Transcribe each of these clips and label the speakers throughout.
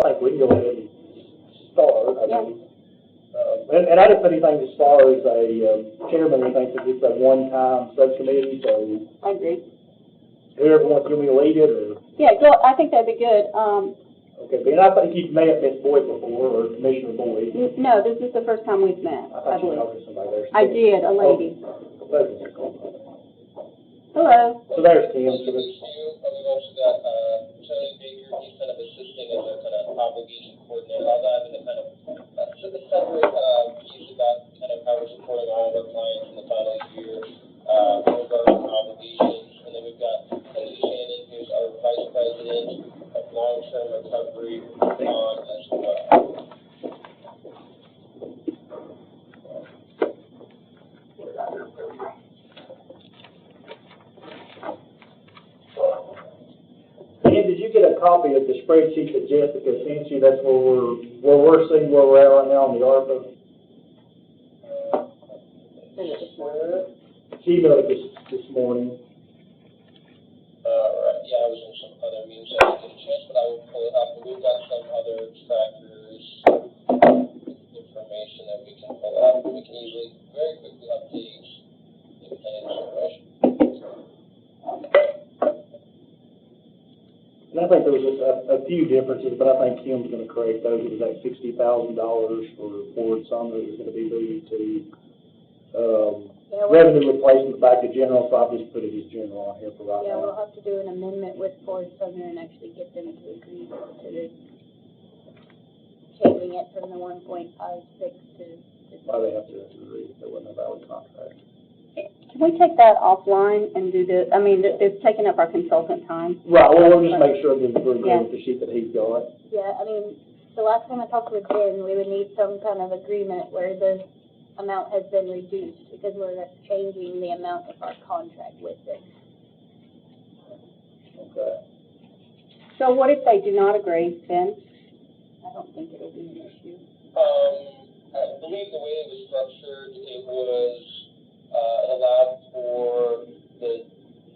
Speaker 1: I think we can go ahead and start. I mean, and I didn't put anything as far as a chairman or anything, because it's a one-time subcommittee, so.
Speaker 2: I agree.
Speaker 1: Whoever wants to give me a lead it, or?
Speaker 2: Yeah, go, I think that'd be good.
Speaker 1: Okay, Ben, I think you've met Ms. Boyd before, or Commissioner Boyd.
Speaker 2: No, this is the first time we've met,
Speaker 1: I thought you
Speaker 2: believe.
Speaker 1: talked to somebody there.
Speaker 2: I did, a lady. Hello.
Speaker 1: So there's Cam. So
Speaker 3: We've also got Tony Baker. He's kind of assisting as a kind of obligation coordinator. I'll dive into kind of a separate piece about kind of how we're supporting all of our clients in the final year regarding obligations. And then we've got Cindy Shannon, who's our Vice President of Long-Term Recovery on as well.
Speaker 1: Dan, did you get a copy of the spreadsheet that Jessica sent you? That's where we're seeing where we're at right now on the Arpa. She emailed it this morning.
Speaker 3: Right. Yeah, I was in some other meetings. I didn't get a chance, but I will pull it up. But we've got some other trackers information that we can pull up. We can usually very quickly update any information.
Speaker 1: And I think there was a few differences, but I think Kim's going to correct those. It was like $60,000 for Ford Sumner is going to be moving to revenue replacement back to general, so I've just put it as general on here for right now.
Speaker 2: Yeah, we'll have to do an amendment with Ford Southern and actually get them to agree to the changing it from the 1.56 to.
Speaker 1: Why they have to agree if there wasn't a valid contract.
Speaker 2: Can we take that offline and do the, I mean, it's taking up our consultant time.
Speaker 1: Right, well, we'll just make sure that we're agreeing with the sheet that he's got.
Speaker 2: Yeah, I mean, the last time I talked with Ben, we would need some kind of agreement where the amount has been reduced because we're changing the amount of our contract with it.
Speaker 1: Okay.
Speaker 2: So what if they do not agree, Ben? I don't think it'll be an issue.
Speaker 3: I believe the way it was structured, it was, it allowed for the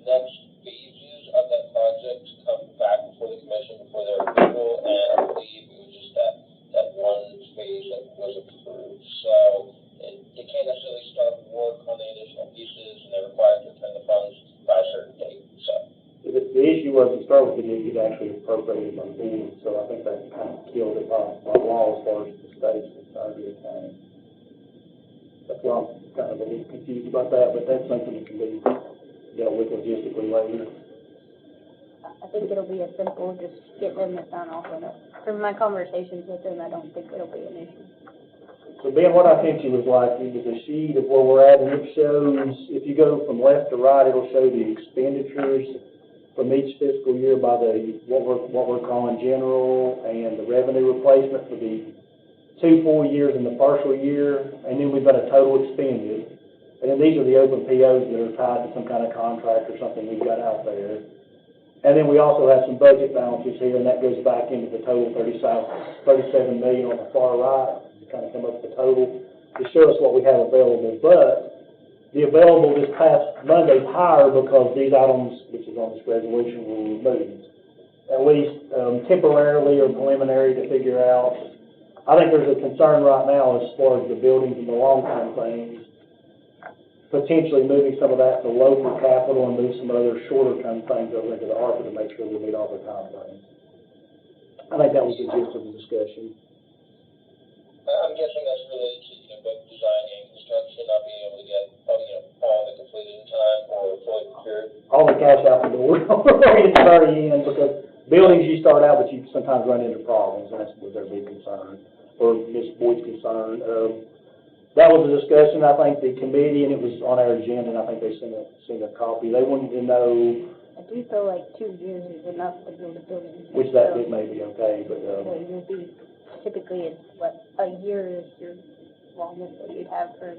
Speaker 3: next phases of that project to come back before the commission, before their approval, and I believe it was just that one phase that was approved. So they can't necessarily start work on the additional pieces, and they're required to return the funds by a certain date. So
Speaker 1: The issue was to start with, it needed to actually appropriate on board, so I think that kind of killed it by law as far as the state's concerned at the time. That's why I'm kind of a little confused about that, but that's something that can be dealt with logistically later.
Speaker 2: I think it'll be as simple, just get them to sign off on it. From my conversations with them, I don't think it'll be an issue.
Speaker 1: So Ben, what I sent you was like, it was a sheet of where we're at, and it shows, if you go from left to right, it'll show the expenditures from each fiscal year by the, what we're calling general, and the revenue replacement for the 2 full years and the partial year, and then we've got a total expended. And then these are the open POs that are tied to some kind of contract or something we've got out there. And then we also have some budget balances here, and that goes back into the total 37 million on the far right, to kind of come up with the total, to show us what we have available. But the available this past Monday's higher because these items, which is on this resolution, were removed. At least temporarily or preliminary to figure out. I think there's a concern right now as far as the buildings and the long-term things, potentially moving some of that to local capital and move some other shorter-term things over into the Arpa to make sure we meet all the time frames. I think that was the gist of the discussion.
Speaker 3: I'm guessing that's related to both design and construction, not being able to get all of it completed in time or fully procured.
Speaker 1: All the cash out the door right at the very end, because buildings you start out, but you sometimes run into problems, and that's what their big concern, or Ms. Boyd's concern. That was a discussion, I think, the committee, and it was on our agenda, and I think they sent a copy. They wanted to know.
Speaker 2: I do feel like 2 years is enough to build a building.
Speaker 1: Which that it may be okay, but.
Speaker 2: So you'll be, typically it's what, a year is your longest that you'd have for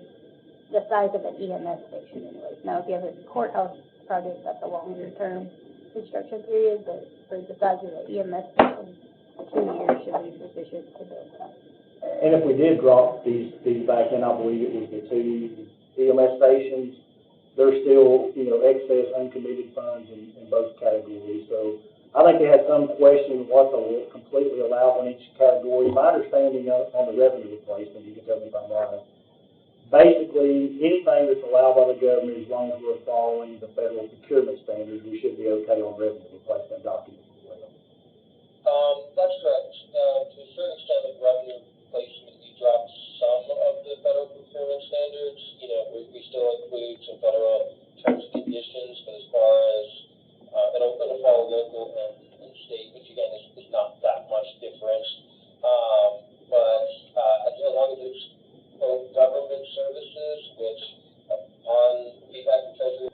Speaker 2: the size of an EMS station anyways. Now, if you have a courthouse project, that's a longer term construction period, but for the size of the EMS station, 2 years should be sufficient to build that.
Speaker 1: And if we did drop these back in, I believe it was the 2 EMS stations, there's still, excess uncommitted funds in both categories. So I think they had some question what's completely allowed in each category. My understanding on the revenue replacement, you can tell me if I'm wrong, basically, anything that's allowed by the government, as long as we're following the federal procurement standards, we should be okay on revenue replacement documents as well.
Speaker 3: That's correct. To a certain extent, with revenue placement, we dropped some of the federal procurement standards. You know, we still include some federal terms and conditions, but as far as it'll follow local and state, which again is not that much difference. But as long as it's quote government services, which upon feedback from Treasury,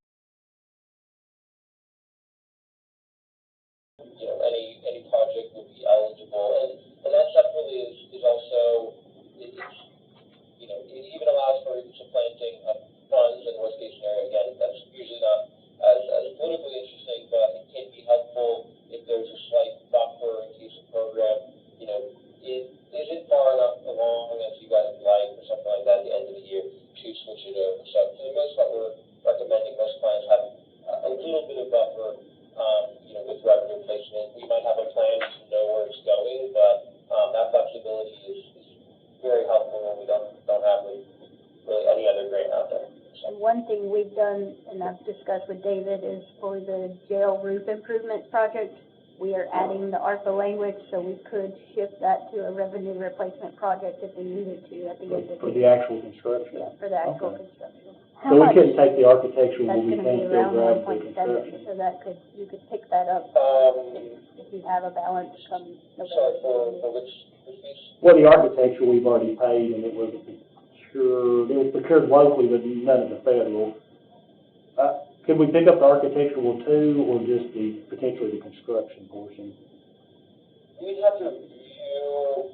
Speaker 3: you know, any project would be eligible, and that separately is also it's you know, it even allows for supplanting of funds in worst case scenario. Again, that's usually not as politically interesting, but it can be helpful if there's a slight buffer in case a program, you know, it isn't far enough along as you guys would like or something like that at the end of the year to switch it over. So for the most part, we're recommending most clients have a little bit of buffer, you know, with revenue placement. We might have a plan to know where it's going, but that flexibility is very helpful when we don't have really any other grant out there.
Speaker 2: And one thing we've done, and I've discussed with David, is for the jail roof improvement project, we are adding the Arpa language, so we could shift that to a revenue replacement project if we needed to at the end of the year.
Speaker 1: For the actual construction?
Speaker 2: Yeah, for the actual
Speaker 1: Okay.
Speaker 2: construction.
Speaker 1: So we couldn't take the architectural,
Speaker 2: That's
Speaker 1: but we
Speaker 2: gonna be
Speaker 1: can still
Speaker 2: around
Speaker 1: grab the
Speaker 2: 1.7,
Speaker 1: construction.
Speaker 2: so that you could pick that up if you have a balance from
Speaker 3: Sorry,
Speaker 2: November.
Speaker 3: for which piece?
Speaker 1: Well, the architecture we've already paid, and it was procured locally, but none of the federal. Could we pick up the architectural too, or just potentially the construction portion?
Speaker 3: We'd have to review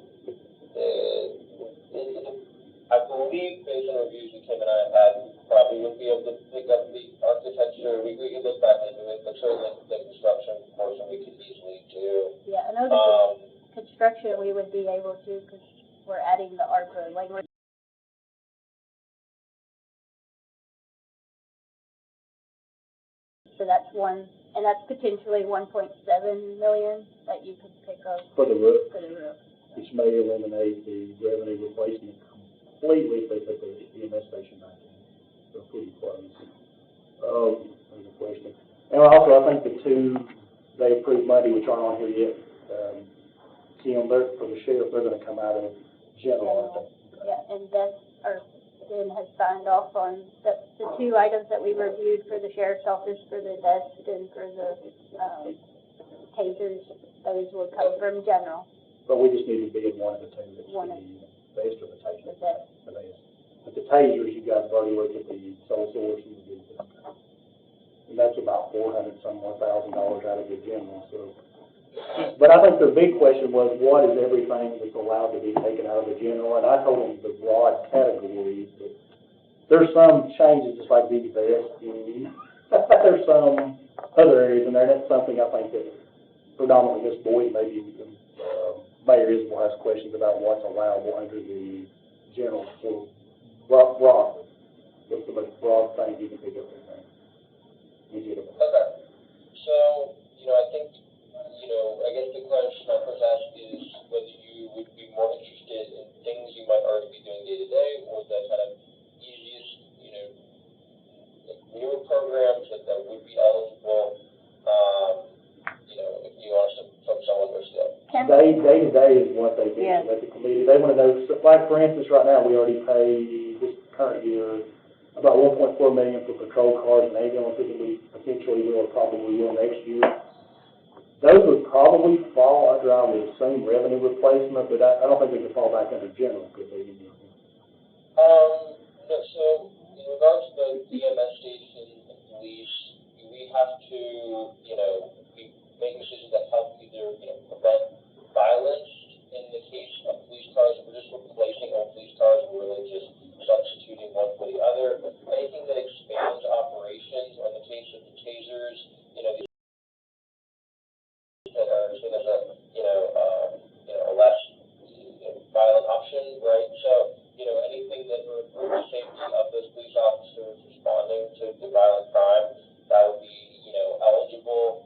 Speaker 3: I believe based on reviews that Kim and I have had, we probably would be able to pick up the architecture. We could look back into it, but certainly the construction portion we could easily do.
Speaker 2: Yeah, I know the construction we would be able to, because we're adding the Arpa language. So that's one, and that's potentially 1.7 million that you could pick up
Speaker 1: For the roof,
Speaker 2: for the roof.
Speaker 1: which may eliminate the revenue replacement completely if they put the EMS station back in. So pretty close. There's a question. And also, I think the two they approved money, which aren't on here yet, Kim, for the sheriff, they're gonna come out of general, I think.
Speaker 2: Yeah, and Ben has signed off on the two items that we reviewed for the sheriff's office, for the desk and for the tasers. Those will come from general.
Speaker 1: But we just need to be in one of the two, that's
Speaker 2: One of
Speaker 1: the best or the taser.
Speaker 2: the desk.
Speaker 1: The best. But the tasers, you guys have already looked at the sole source and the and that's about $400,000 out of the general, so. But I think the big question was, what is everything that's allowed to be taken out of the general? And I told them the broad categories, but there's some changes, just like the vesting. There's some other areas in there, and that's something I think that predominantly Ms. Boyd, maybe Mayor Isbell has questions about what's allowable under the general for broadly. What's the most broad thing you can pick up in there?
Speaker 3: Okay. So, you know, I think, you know, I guess the question I first ask is whether you would be more interested in things you might already be doing day to day, or the kind of easiest, you know, newer programs that would be eligible, you know, if you want to focus on one or still.
Speaker 1: Day to day is what they do
Speaker 2: Yeah.
Speaker 1: at the committee. They want to know, like for instance, right now, we already pay this current year about $1.4 million for patrol cars and ambulances, and we potentially will, or probably will next year. Those would probably fall under, I would assume, revenue replacement, but I don't think they could fall back under general, could they?
Speaker 3: No, so in regards to the EMS station and police, we have to, you know, be making decisions that help either, you know, prevent violence in the case of police cars. If we're just replacing old police cars, we're really just substituting one for the other. Anything that expands operations, or in the case of the tasers, you know, that are seen as a, you know, a less violent option, right? So, you know, anything that would improve the safety of those police officers responding to violent crime, that would be, you know, eligible.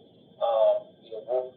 Speaker 3: You know, we're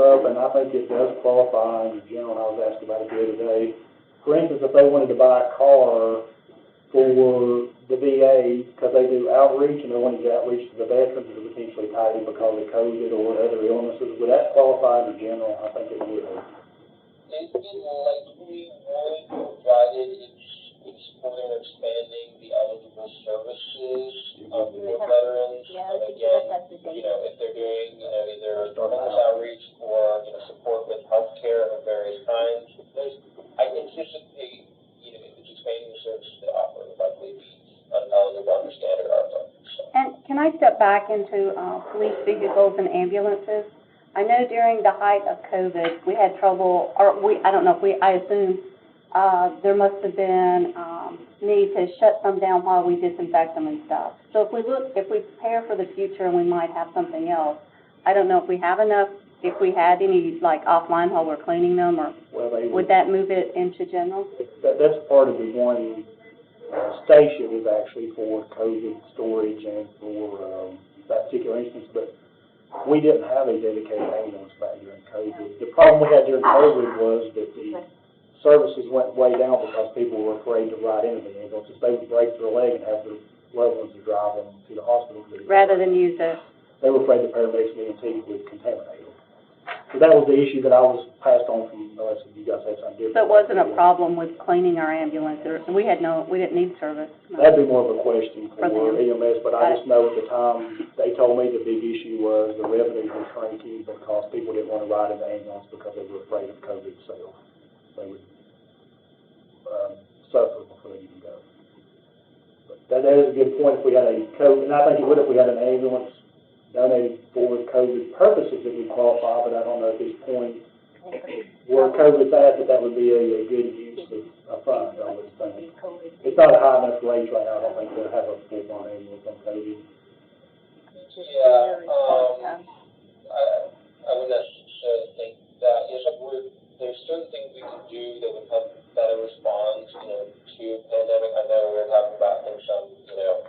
Speaker 1: came up, and I think it does qualify under general, and I was asked about it the other day. For instance, if they wanted to buy a car for the VA, because they do outreach, and they wanted to outreach to the veterans that are potentially tied in because of COVID or other illnesses, would that qualify under general? I think it would.
Speaker 3: It likely would, provided it's supporting or expanding the eligible services for veterans.
Speaker 2: Yeah,
Speaker 3: And
Speaker 2: I think
Speaker 3: again,
Speaker 2: that's the data.
Speaker 3: if they're doing, either homeless outreach or, support with healthcare of various kinds, I anticipate, if it's expanding the services they offer, it would likely be eligible under standard Arpa. So.
Speaker 4: And can I step back into police vehicles and ambulances? I know during the height of COVID, we had trouble, I don't know if I assume there must have been need to shut some down while we disinfect them and stuff. So if we prepare for the future and we might have something else, I don't know if we have enough, if we had any, like, offline while we're cleaning them, or would that move it into general?
Speaker 1: That's part of the one station is actually for COVID storage and for that particular instance, but we didn't have a dedicated ambulance back during COVID. The problem we had during COVID was that the services went way down because people were afraid to ride into the ambulance. They would break their leg and have their loved ones to drive them to the hospital.
Speaker 4: Rather than use it.
Speaker 1: They were afraid the paramedics and EMT would contaminate them. So that was the issue that I was passed on from, unless you guys had something different.
Speaker 4: So it wasn't a problem with cleaning our ambulance, or we didn't need service. No.
Speaker 1: That'd be more of a question for
Speaker 4: them.
Speaker 1: EMS, but I just know at the time, they told me the big issue was the revenues were shrinking because people didn't want to ride in the ambulance because they were afraid of COVID itself. They would suffer before they even go. But that is a good point. If we had a COVID, and I think it would if we had an ambulance donated for COVID purposes, it would qualify, but I don't know at this point where COVID's at, that would be a good use of funds, I would think. It's not a high enough rate right now, I don't think, to have a full-blown ambulance on COVID.
Speaker 3: Yeah, I wouldn't necessarily think that. There's certain things we can do that would help better respond, to a pandemic. I know we were talking about in some, still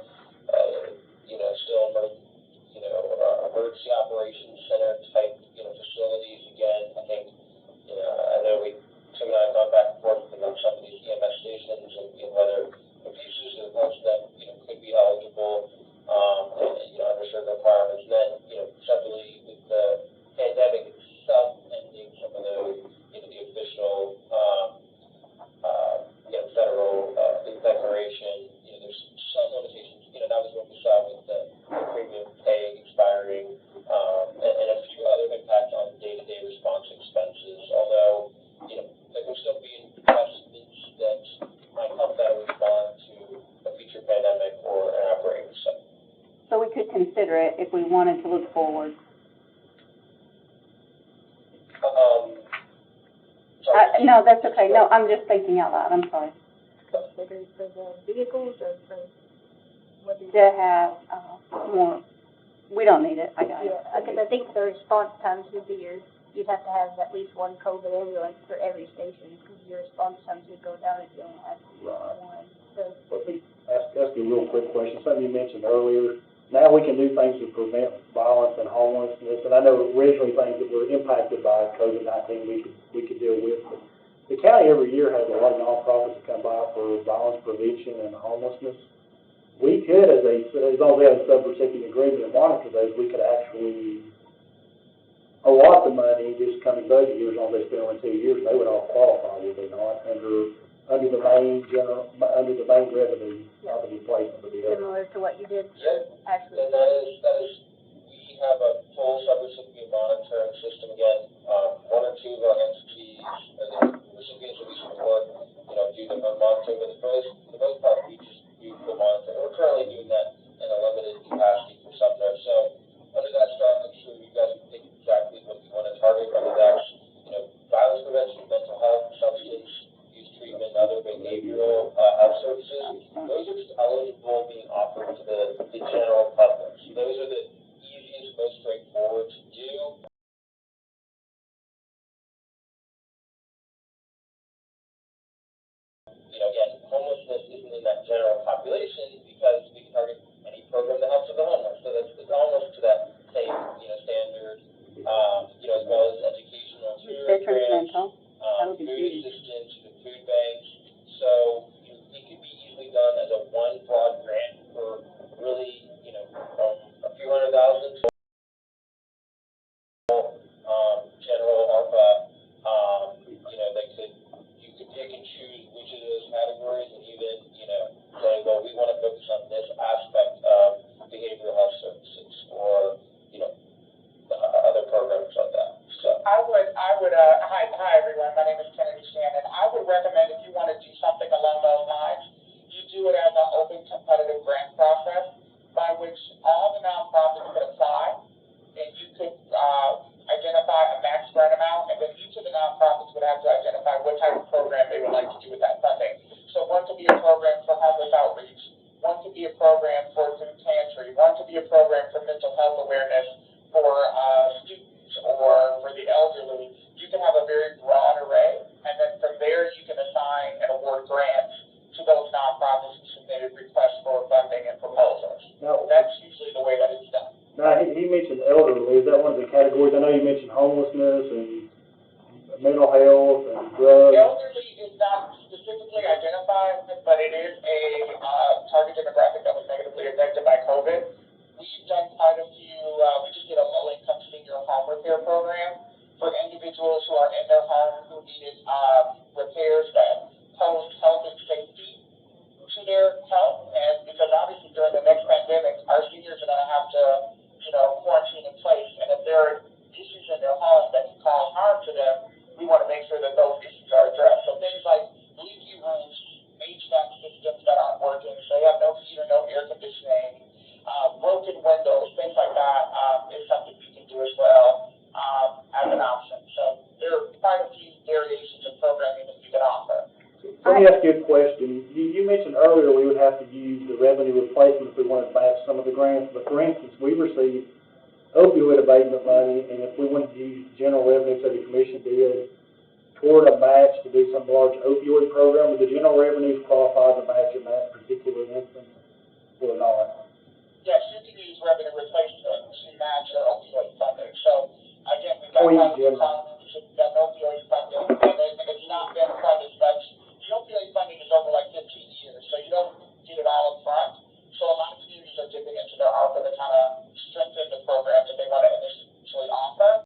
Speaker 3: emergency operations center type, facilities. Again, I think, I know Tim and I have gone back and forth about some of these EMS stations and whether abuses or most of them, could be eligible, under certain requirements. And then, separately with the pandemic itself ending, some of those, the official, federal declaration, there's some limitations. That was what we saw with the premium pay expiring, and a few other impacts on day-to-day response expenses. Although, there will still be investments that might help better respond to a future pandemic or an outbreak.
Speaker 4: So we could consider it if we wanted to look forward. No, that's okay. No, I'm just thinking out loud. I'm sorry.
Speaker 2: Considered for the vehicles or for what is
Speaker 4: To have more, we don't need it, I got it.
Speaker 2: Yeah, because I think the response times would be you'd have to have at least one COVID ambulance for every station, because your response times would go down if you only had one. So,
Speaker 1: Let me ask you a real quick question, something you mentioned earlier. Now we can do things to prevent violence and homelessness, and I know originally things that were impacted by COVID-19 we could deal with, but the county every year has a lot of nonprofits that come by for violence prevention and homelessness. We could, as long as we have a sub-recipient agreement and monitor those, we could actually allot the money this coming budget years on they spend only 2 years, and they would all qualify, would they not, under the main revenue, not the replacement, but the other.
Speaker 2: similar to what you did actually.
Speaker 3: And that is, we have a full subrecipient monitoring system. Again, one or two of our entities, or the recipients that we support, do the monitoring, but for the most part, we just do the monitoring. We're currently doing that in a limited capacity for Sumner. So under that structure, you guys can pick exactly what you want to target, whether that's, violence prevention, mental health, substance use treatment, other behavioral health services. Those are just eligible being offered to the general public. So those are the easiest, most straightforward to do. Again, homelessness isn't in that general population because we can target any program that helps with the homeless. So it's almost to that same, standard, as well as education. for food pantry, one could be a program for mental health awareness for students or for the elderly. You can have a very broad array, and then from there you can assign and award grants to those nonprofits who submitted requests for funding and proposals.
Speaker 1: Now,
Speaker 3: That's usually the way that it's done.
Speaker 1: now, he mentioned elderly, is that one of the categories? I know you mentioned homelessness and mental health and drugs.
Speaker 3: Elderly is not specifically identified, but it is a target demographic that was negatively affected by COVID. We've done quite a few, we just did a low-income senior home repair program for individuals who are in their home who needed repairs that posed health and safety to their health. And because obviously during the next pandemic, our seniors are going to have to, quarantine in place. And if there are issues in their home that can cause harm to them, we want to make sure that those issues are addressed. So things like leaky roofs, HVAC systems that aren't working, so they have no heat or no air conditioning, broken windows, things like that is something we can do as well as an option. So there are quite a few variations of programming that we can offer.
Speaker 1: Let me ask you a question. You mentioned earlier we would have to use the revenue replacement if we wanted to match some of the grants, but for instance, we received opioid abatement money, and if we wanted to use general revenue, so the commission did, toward a match to do some large opioid program, would the general revenues qualify to match in that particular instance or not?
Speaker 3: Yes, you can use revenue replacement to match your opioid funding. So again, we've got that opioid funding, and it's not been quite as much. The opioid funding is over like 15 years, so you don't get it all up front. So a lot of communities are dipping into their Arpa to kind of strengthen the program that they want to initially offer.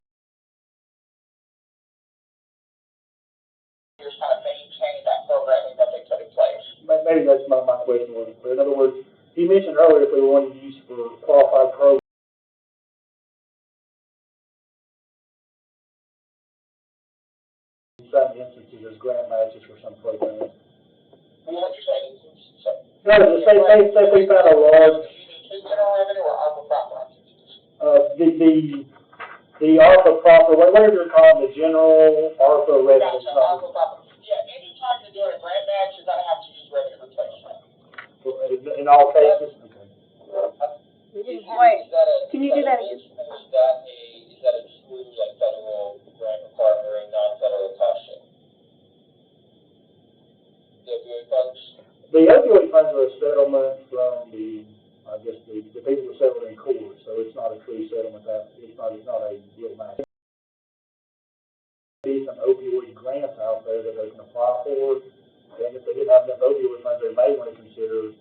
Speaker 3: Just kind of maintain that programming that they put in place.
Speaker 1: Maybe that's my question wasn't clear. In other words, he mentioned earlier if we wanted to use for qualified programs, in some instances as grant matches for some programs.
Speaker 3: What you say?
Speaker 1: No, say if we found a large,
Speaker 3: General revenue or ARPA proper?
Speaker 1: the ARPA proper, whatever you're calling the general ARPA revenue.
Speaker 3: Gotcha, ARPA proper. Yeah, anytime you're doing a grant match, you're gonna have to use revenue replacement.
Speaker 1: In all cases? Okay.
Speaker 4: Wait, can you do that again?
Speaker 3: Is that a true, like, federal grant requirement or a non-federal cost share? The opioid funds?
Speaker 1: The opioid funds are a settlement from the people who settled in court, so it's not a true settlement. It's not a real matter. There be some opioid grants out there that they can apply for, and if they didn't have enough opioid funds, they may want to consider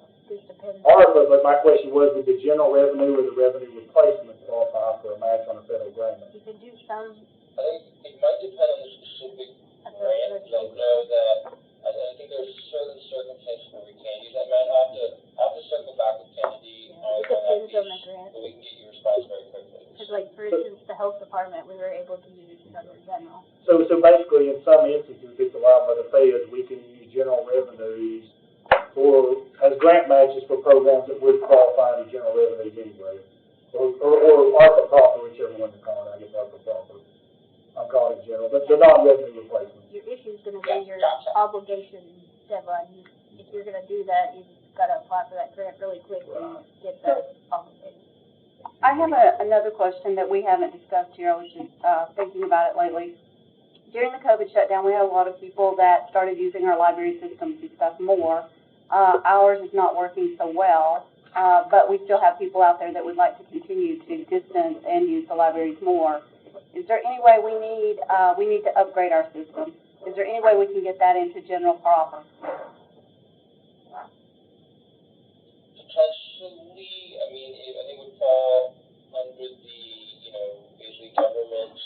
Speaker 1: ARPA. But my question was, would the general revenue or the revenue replacement qualify for a match on a federal grant?
Speaker 2: You can do some.
Speaker 3: I think it might depend on the specific grant, because I know that, I think there's certain circumstances where we can use that match. I'll have to circle back with Kennedy on that piece, but we can get your response very quickly.
Speaker 2: Because, like, for instance, the health department, we were able to use under general.
Speaker 1: So basically, in some instances, if it's allowed by the feds, we can use general revenues as grant matches for programs that would qualify as general revenues anyway. Or ARPA proper, whichever one to call it. I guess ARPA proper. I'm calling it general, but the non-revenue replacement.
Speaker 2: Your issue's gonna be your obligation deadline. If you're gonna do that, you've gotta apply for that grant really quick and get that obligation.
Speaker 4: I have another question that we haven't discussed here. I was just thinking about it lately. During the COVID shutdown, we had a lot of people that started using our library systems and stuff more. Ours is not working so well, but we still have people out there that would like to continue to distance and use the libraries more. Is there any way we need to upgrade our system? Is there any way we can get that into general proper?
Speaker 3: Potentially, I mean, I think it would fall under the, basically government,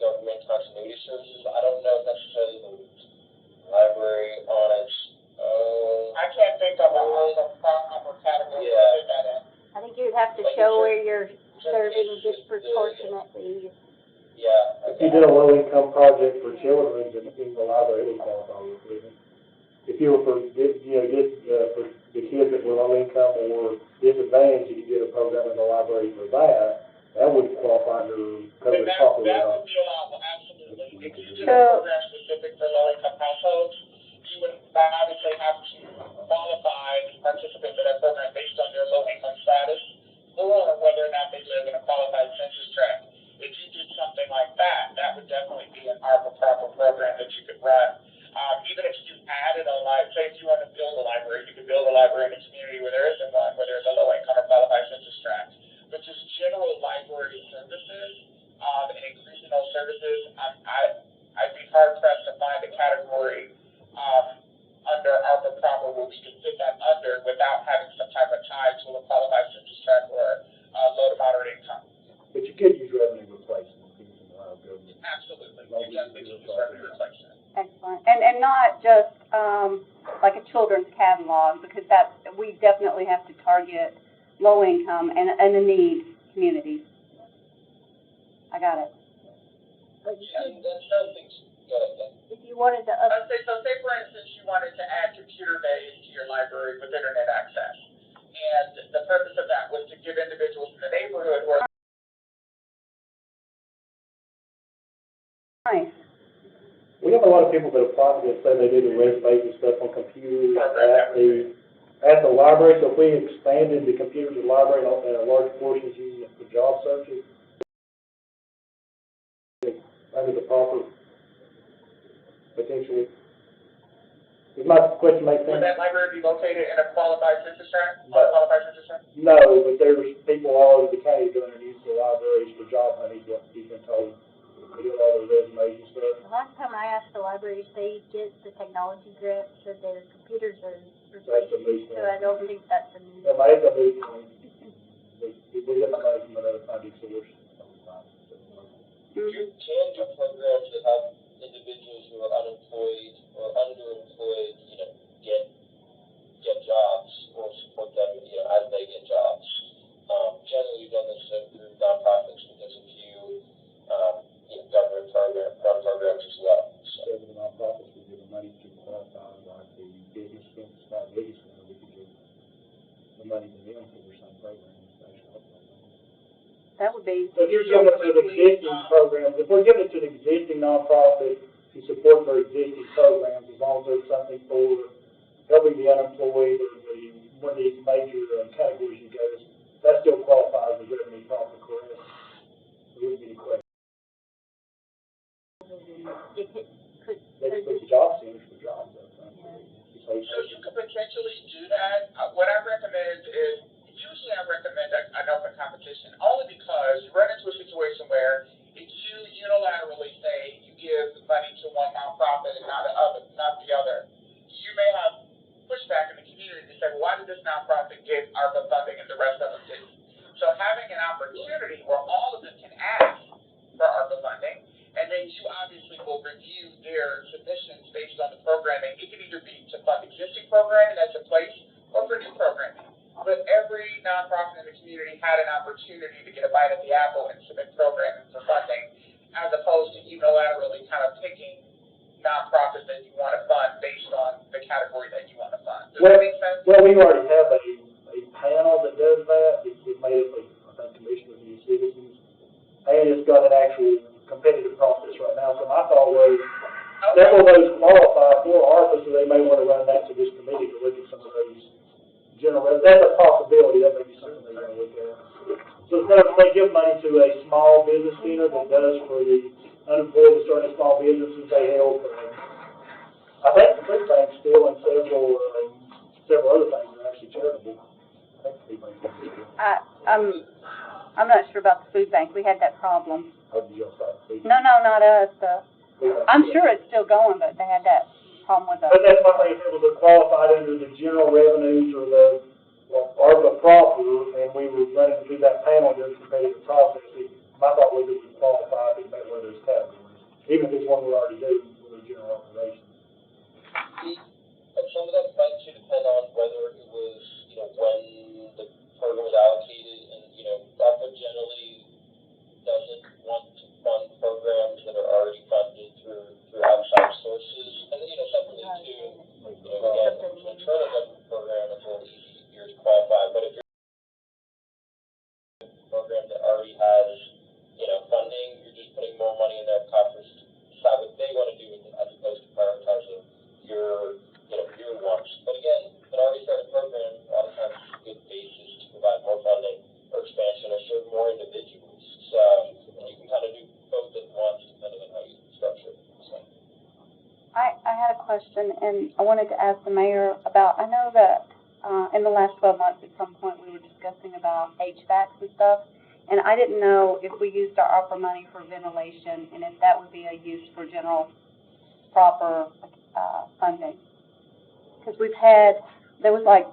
Speaker 3: government continuity services. I don't know if necessarily the library on its own. I can't think of a proper category to fit that in.
Speaker 2: I think you'd have to show where you're serving disproportionately.
Speaker 3: Yeah.
Speaker 1: If you did a low-income project for children in the library, it would qualify with it. If you were for the kids that were low-income or disadvantaged, you could get a program in the library for that would qualify under COVID properly.
Speaker 3: That would be allowable, absolutely. If you did a program specific for low-income households, you would obviously have to qualify to participate
Speaker 5: library in a community where there isn't one, where there's a low-income or qualified census tract. But just general library services, and increasing those services, I'd be hard-pressed to find a category, under Arpa proper where we can fit that under without having some type of tie to a qualified census tract or, low to moderate income.
Speaker 1: But you could use revenue replacement in Ohio government.
Speaker 5: Absolutely, you definitely can use revenue replacement.
Speaker 4: Excellent. And not just, like a children's catalog, because we definitely have to target low income and the need communities. I got it.
Speaker 2: But you
Speaker 3: Yeah,
Speaker 2: could,
Speaker 3: that's something, go ahead.
Speaker 2: if you wanted to
Speaker 5: I'd say, so say for instance, you wanted to add computer bays to your library with internet access. And the purpose of that was to give individuals in the neighborhood who are
Speaker 4: Nice.
Speaker 1: We have a lot of people that apply, that say they do the web-based stuff on computers at the library. So if we expanded the computers at the library and a large portion is using it for job searches, under the proper, potentially. Does my question make sense?
Speaker 5: would that library be located in a qualified census tract?
Speaker 1: No.
Speaker 5: Qualified census tract?
Speaker 1: No, but there's people all over the county doing their use of the libraries for job hunting, what you've been told. They do all their resumes and stuff.
Speaker 2: The last time I asked the library if they get the technology grant, said their computers are
Speaker 1: That's a
Speaker 2: replaced,
Speaker 1: moot
Speaker 2: so I don't think that's a new.
Speaker 1: Yeah, it's a moot point. We get the money from another funding source.
Speaker 3: You can do programs that have individuals who are unemployed or underemployed, get jobs or support them, as they get jobs. Generally, we've done this through nonprofits, but there's a few, government programs as well.
Speaker 1: So the nonprofits would give the money to qualify, like the biggest, not biggest, we could give the money to them for their same programs.
Speaker 4: That would be.
Speaker 1: So if you're giving it to an existing program, if we're giving it to an existing nonprofit to support their existing programs, as long as there's something for helping the unemployed or one of these major categories you guys, that still qualifies as revenue profit, correct? There wouldn't be any question.
Speaker 2: If it could,
Speaker 1: They just put the job centers for jobs,
Speaker 5: So you could potentially do that. What I recommend is, usually I recommend an open competition, only because you run into a situation where if you unilaterally say you give money to one nonprofit and not the other, you may have pushback in the community to say, well, why did this nonprofit get ARPA funding and the rest of them didn't? So having an opportunity where all of them can ask for ARPA funding, and then you obviously will review their submissions based on the programming. It can either be to fund existing programming that's in place or for new programming. But every nonprofit in the community had an opportunity to get a bite at the apple and submit programming for funding, as opposed to unilaterally kind of picking nonprofits that you want to fund based on the category that you want to fund. Does that make sense?
Speaker 1: Well, we already have a panel that does that. It's made up of, I think, commissioners and citizens. And it's got an actual competitive process right now. So my thought was, several of those qualify for ARPA, so they may want to run that to this committee to look at some of those general, that's a possibility, that may be something they want to look at. So instead of, they give money to a small business center that does for the unemployed and starting small businesses, they help. I think the food bank still and several other things are actually charitable. I think the food bank is still.
Speaker 4: I'm not sure about the food bank. We had that problem.
Speaker 1: How did y'all start the food bank?
Speaker 4: No, not us. I'm sure it's still going, but they had that problem with us.
Speaker 1: But that's my thing, if it was qualified under the general revenues or the ARPA proper, and we were running through that panel during the competitive process, my thought was it would qualify if it met one of those categories, even if it's one we're already doing with a general operation.
Speaker 3: And some of that might too depend on whether it was, when the program was allocated, and, ARPA generally doesn't want to fund programs that are already funded through outside sources. And then, separately too, again, if it's an internal government program, it's a little easier to qualify. But if you're a program that already has, funding, you're just putting more money in their coffers to decide what they want to do with it, as opposed to prioritizing your wants. But again, an already started program, a lot of times is a good basis to provide more funding or expansion or serve more individuals. So you can kind of do both at once, depending on how you structure it. So.
Speaker 4: I had a question, and I wanted to ask the mayor about, I know that, in the last 12 months, at some point, we were discussing about HVACs and stuff, and I didn't know if we used our Arpa money for ventilation, and if that would be a use for general proper, funding. Because there was like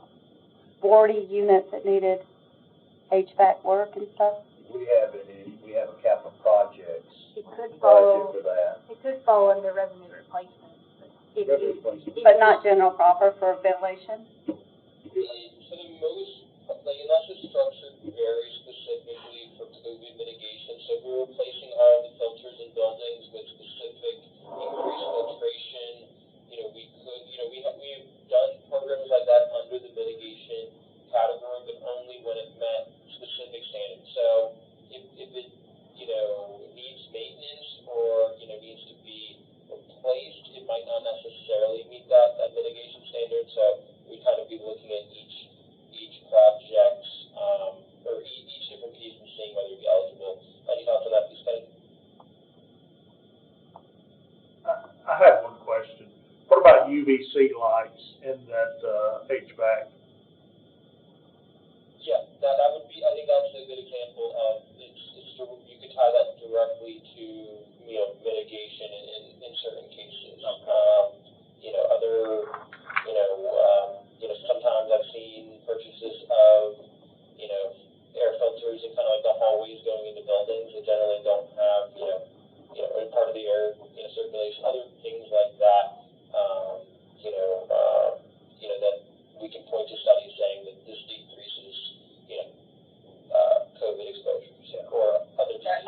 Speaker 4: 40 units that needed HVAC work and stuff.
Speaker 6: We have a capital projects
Speaker 2: It could
Speaker 6: budget
Speaker 2: fall,
Speaker 6: for that.
Speaker 2: it could fall under revenue replacement. If
Speaker 6: Revenue
Speaker 2: you-
Speaker 6: replacement.
Speaker 4: But not general proper for ventilation?
Speaker 3: For the most, like, unless it's structured very specifically for COVID mitigation, so if we're replacing all the filters in buildings with specific increased filtration, we could, we've done programs like that under the mitigation category, but only when it met specific standards. So if it, needs maintenance or, needs to be replaced, it might not necessarily meet that mitigation standard. So we'd kind of be looking at each project, or each different piece and seeing whether it'd be eligible. Any thoughts on that piece, Kenny?
Speaker 7: I have one question. What about UVC lights in that HVAC?
Speaker 3: Yeah, that would be, I think that's a good example of, you could tie that directly to, mitigation in certain cases. Sometimes I've seen purchases of, air filters in kind of like the hallways going into buildings that generally don't have, part of the air, circulation, other things like that, that we can point to studies saying that this decreases, COVID exposures or other diseases.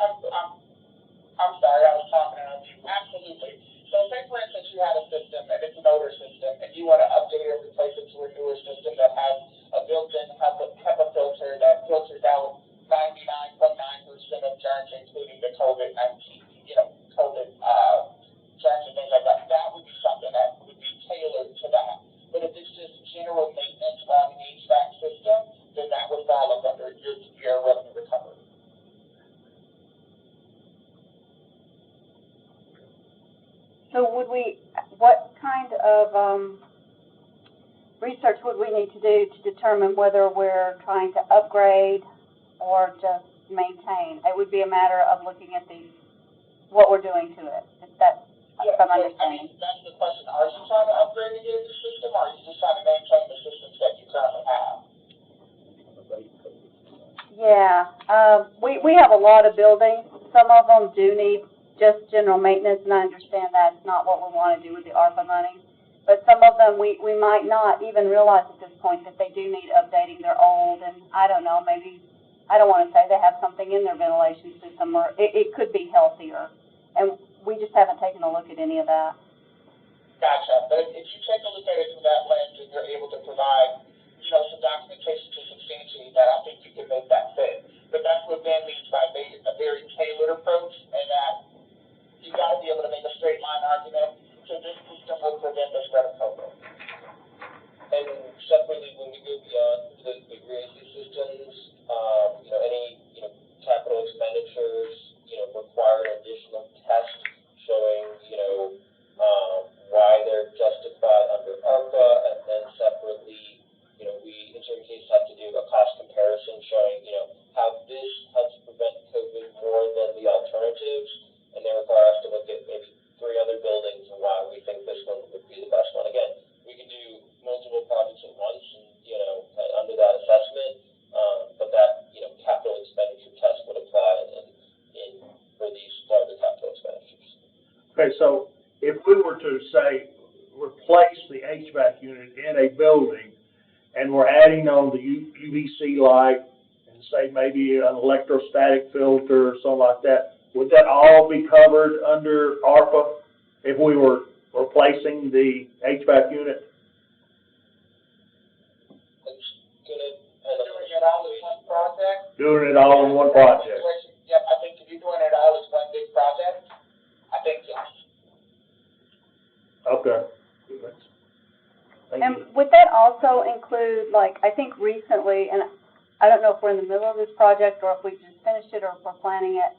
Speaker 5: I'm sorry, I was talking on you. Absolutely. So say, for instance, you had a system, and it's an older system, and you want to update it, replace it to a newer system that has a built-in HEPA filter that filters out 99.9% of germs, including the COVID-19, COVID germs and things like that. That would be something that would be tailored to that. But if it's just general maintenance on the HVAC system, then that would fall under your revenue recovery.
Speaker 4: So what kind of, research would we need to do to determine whether we're trying to upgrade or just maintain? It would be a matter of looking at what we're doing to it, if that's
Speaker 5: Yeah,
Speaker 4: what I'm
Speaker 5: so,
Speaker 4: understanding.
Speaker 5: that's the question. Are you trying to upgrade and get a new system, or are you just trying to maintain the systems that you currently have?
Speaker 4: Yeah, we have a lot of buildings. Some of them do need just general maintenance, and I understand that's not what we want to do with the Arpa money. But some of them, we might not even realize at this point that they do need updating. They're old, and I don't know, maybe, I don't want to say they have something in their ventilation system, or it could be healthier. And we just haven't taken a look at any of that.
Speaker 5: Gotcha. But if you take a look at it through that lens and you're able to provide, some documentation to substantiate that, I think you can make that fit. But that's what Ben means by a very tailored approach, and that you got to be able to make a straight line argument to this system will prevent the spread of COVID.
Speaker 3: And separately, when we go beyond the GRACE systems, any, capital expenditures, require an additional test showing, why they're justified under ARPA, and then separately, we in certain cases have to do a cost comparison showing, how this helps prevent COVID more than the alternatives, and they require us to look at maybe 3 other buildings and why we think this one would be the best one. Again, we can do multiple projects at once and, under that assessment, but that, capital expenditure test would apply for these larger capital expenditures.
Speaker 7: Okay, so if we were to say replace the HVAC unit in a building, and we're adding on the UVC light, and say maybe an electrostatic filter or something like that, would that all be covered under ARPA if we were replacing the HVAC unit?
Speaker 5: Doing it all as one project?
Speaker 7: Doing it all in one project?
Speaker 5: Yep, I think if you're doing it all as one big project, I think yes.
Speaker 7: Okay. Thank you.
Speaker 4: And would that also include, I think recently, and I don't know if we're in the middle of this project or if we just finished it or if we're planning it,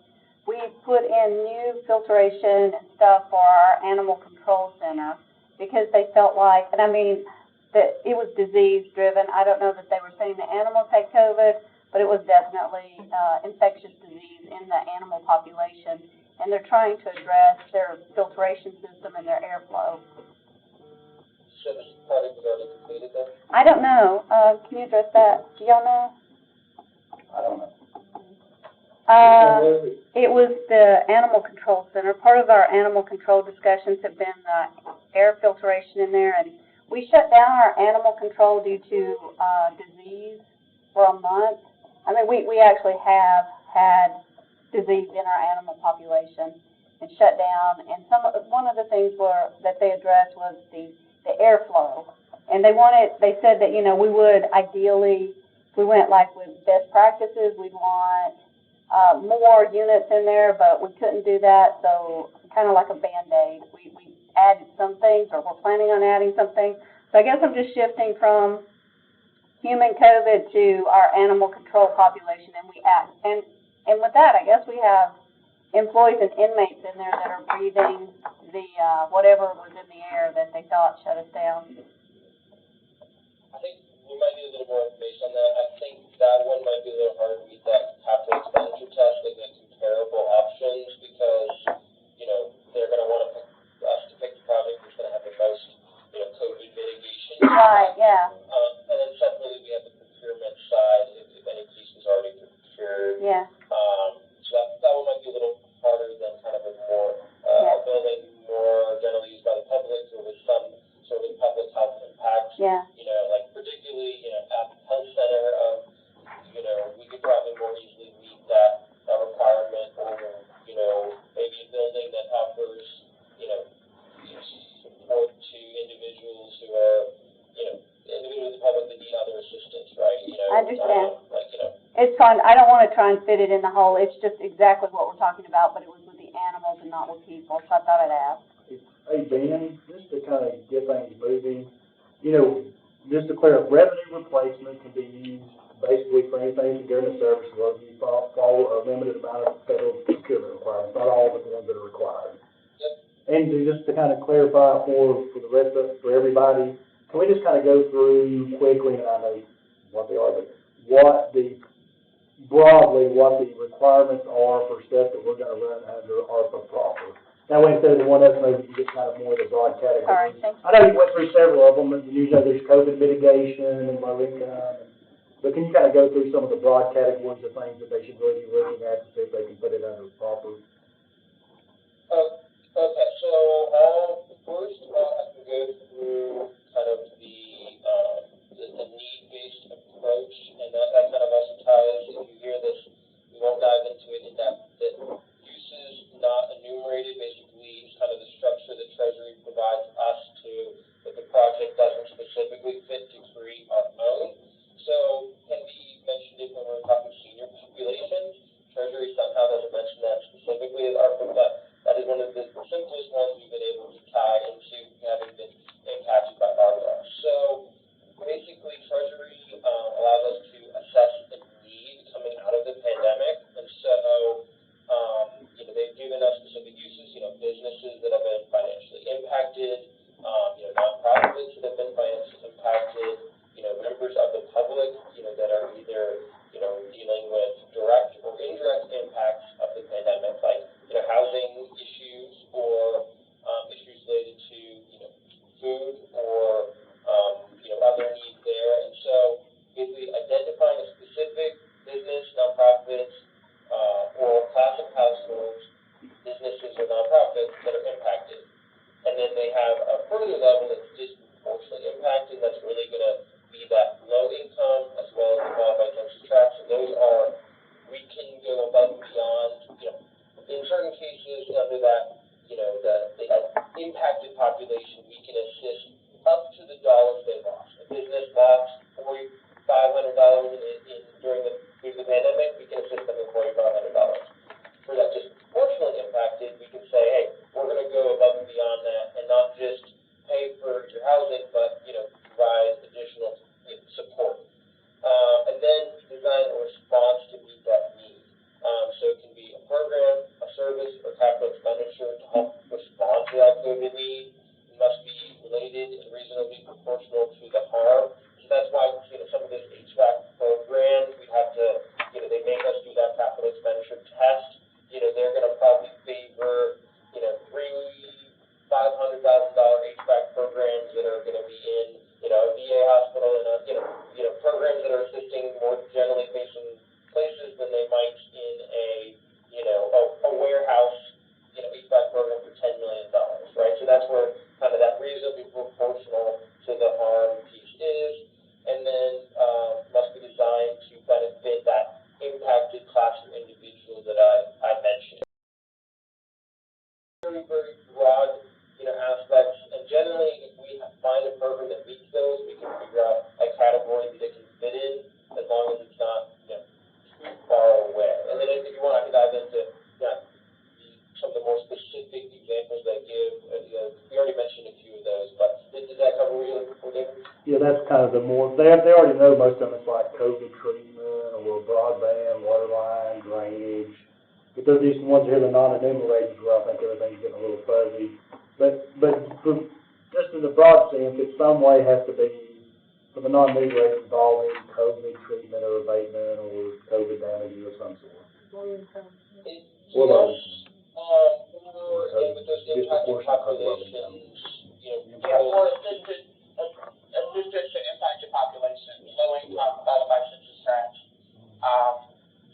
Speaker 4: we put in new filtration and stuff for our animal control center because they felt like, and I mean, that it was disease-driven. I don't know that they were saying the animals had COVID, but it was definitely, infectious disease in the animal population. And they're trying to address their filtration system and their airflow.
Speaker 3: So this project was already completed then?
Speaker 4: I don't know, can you address that? Do y'all know?
Speaker 1: I don't know.
Speaker 4: It was the Animal Control Center. Part of our animal control discussions have been the air filtration in there, and we shut down our animal control due to, disease for a month. I mean, we actually have had disease in our animal population and shut down, and one of the things that they addressed was the airflow. And they said that, you know, we would ideally, if we went like with best practices, we'd want more units in there, but we couldn't do that, so kind of like a Band-Aid. We added some things, or we're planning on adding something. So I guess I'm just shifting from human COVID to our animal control population, and with that, I guess we have employees and inmates in there that are breathing the whatever was in the air that they thought shut us down.
Speaker 3: I think we might need a little more information on that. I think that one might be a little harder to meet that capital expenditure test, looking at comparable options, because, you know, they're gonna want us to pick the project that's gonna have the most, you know, COVID mitigation.
Speaker 4: Right, yeah.
Speaker 3: And then separately, we have the procurement side, if any piece is already procured.
Speaker 4: Yeah.
Speaker 3: So that one might be a little harder than kind of a more, a building more generally used by the public, or with some sort of public health impact.
Speaker 4: Yeah.
Speaker 3: You know, like particularly, you know, at the health center of, you know, we could probably more easily meet that requirement, or, you know, maybe a building that offers, you know, support to individuals who are, you know, individuals in the public that need other assistance, right? You know,
Speaker 4: I understand.
Speaker 3: like, you know.
Speaker 4: It's fine. I don't want to try and fit it in the hole. It's just exactly what we're talking about, but it was with the animals and not with people, so I thought I'd ask.
Speaker 1: Hey, Ben, just to kind of get things moving, you know, just to clear up, revenue replacement can be used basically for anything in government services, whether you follow a limited amount of federal procurement requirements, not all, but the ones that are required.
Speaker 3: Yep.
Speaker 1: And just to kind of clarify for the rest of, for everybody, can we just kind of go through quickly, and I know what they are, but broadly, what the requirements are for stuff that we're gonna run under Arpa proper? That way, instead of the one estimate, you get kind of more of the broad categories.
Speaker 4: All right, thank you.
Speaker 1: I know you went through several of them, and you know there's COVID mitigation and low income, but can you kind of go through some of the broad categories of things that they should really be looking at to see if they can put it under proper?
Speaker 3: Okay, so first I can go through kind of the need-based approach, and that kind of also ties, if you hear this, we won't dive into it in depth, that uses not enumerated basically is kind of the structure that Treasury provides us to, but the project doesn't specifically fit to create our own. So can we mention it when we're talking senior populations? Treasury somehow doesn't mention that specifically as ARPA, but that is one of the simplest ones we've been able to tie into having been impacted by ARPA. So basically, Treasury allows us to assess the need coming out of the pandemic, and so, you know, they've given us specific uses, you know, businesses that have been financially impacted, you know, nonprofits that have been financially impacted, you know, members of the public, you know, that are either, you know, dealing with direct or indirect impacts of the pandemic, like, you know, housing issues or issues related to, you know, food or, you know, other needs there. And so basically identifying a specific business, nonprofits, or class of households, businesses or nonprofits that are impacted. And then they have a further level that's disproportionately impacted, that's really going to be that low income as well as the qualified census tracts. And those are, we can go above and beyond, you know, in certain cases under that, you know, the impacted population, we can assist up to the dollars they lost. A business lost $4,500 during the pandemic, we can assist them with $4,500. For that disproportionately impacted, we can say, hey, we're going to go above and beyond that and not just pay for your housing, but, you know, provide additional support. And then design a response to meet that need. So it can be a program, a service, or capital expenditure to help respond to that COVID need. It must be related and reasonably proportional to the that are assisting more generally facing places than they might in a, a warehouse, HVAC program for $10 million, right? So that's where kind of that reasonably proportional to the harm piece is, and then must be designed to benefit that impacted class of individuals that I mentioned. Very, very broad, aspects, and generally, if we find a program that meets those, we can figure out a category that it can fit in, as long as it's not, too far away. And then if you want, I can dive into, some of the more specific examples that give, we already mentioned a few of those, but does that cover what you're looking for, David?
Speaker 1: Yeah, that's kind of the more, they already know most of them, it's like COVID treatment, or broadband, water line, drainage. But there's these ones here, the non-enumerated, where I think everything's getting a little fuzzy. But for, just in the broad sense, it some way has to be, for the non-enumerated, involving COVID treatment or abatement or COVID damages of some sort. Or with those impacted populations,
Speaker 5: or assistance to impacted populations, low-income qualified census tracts,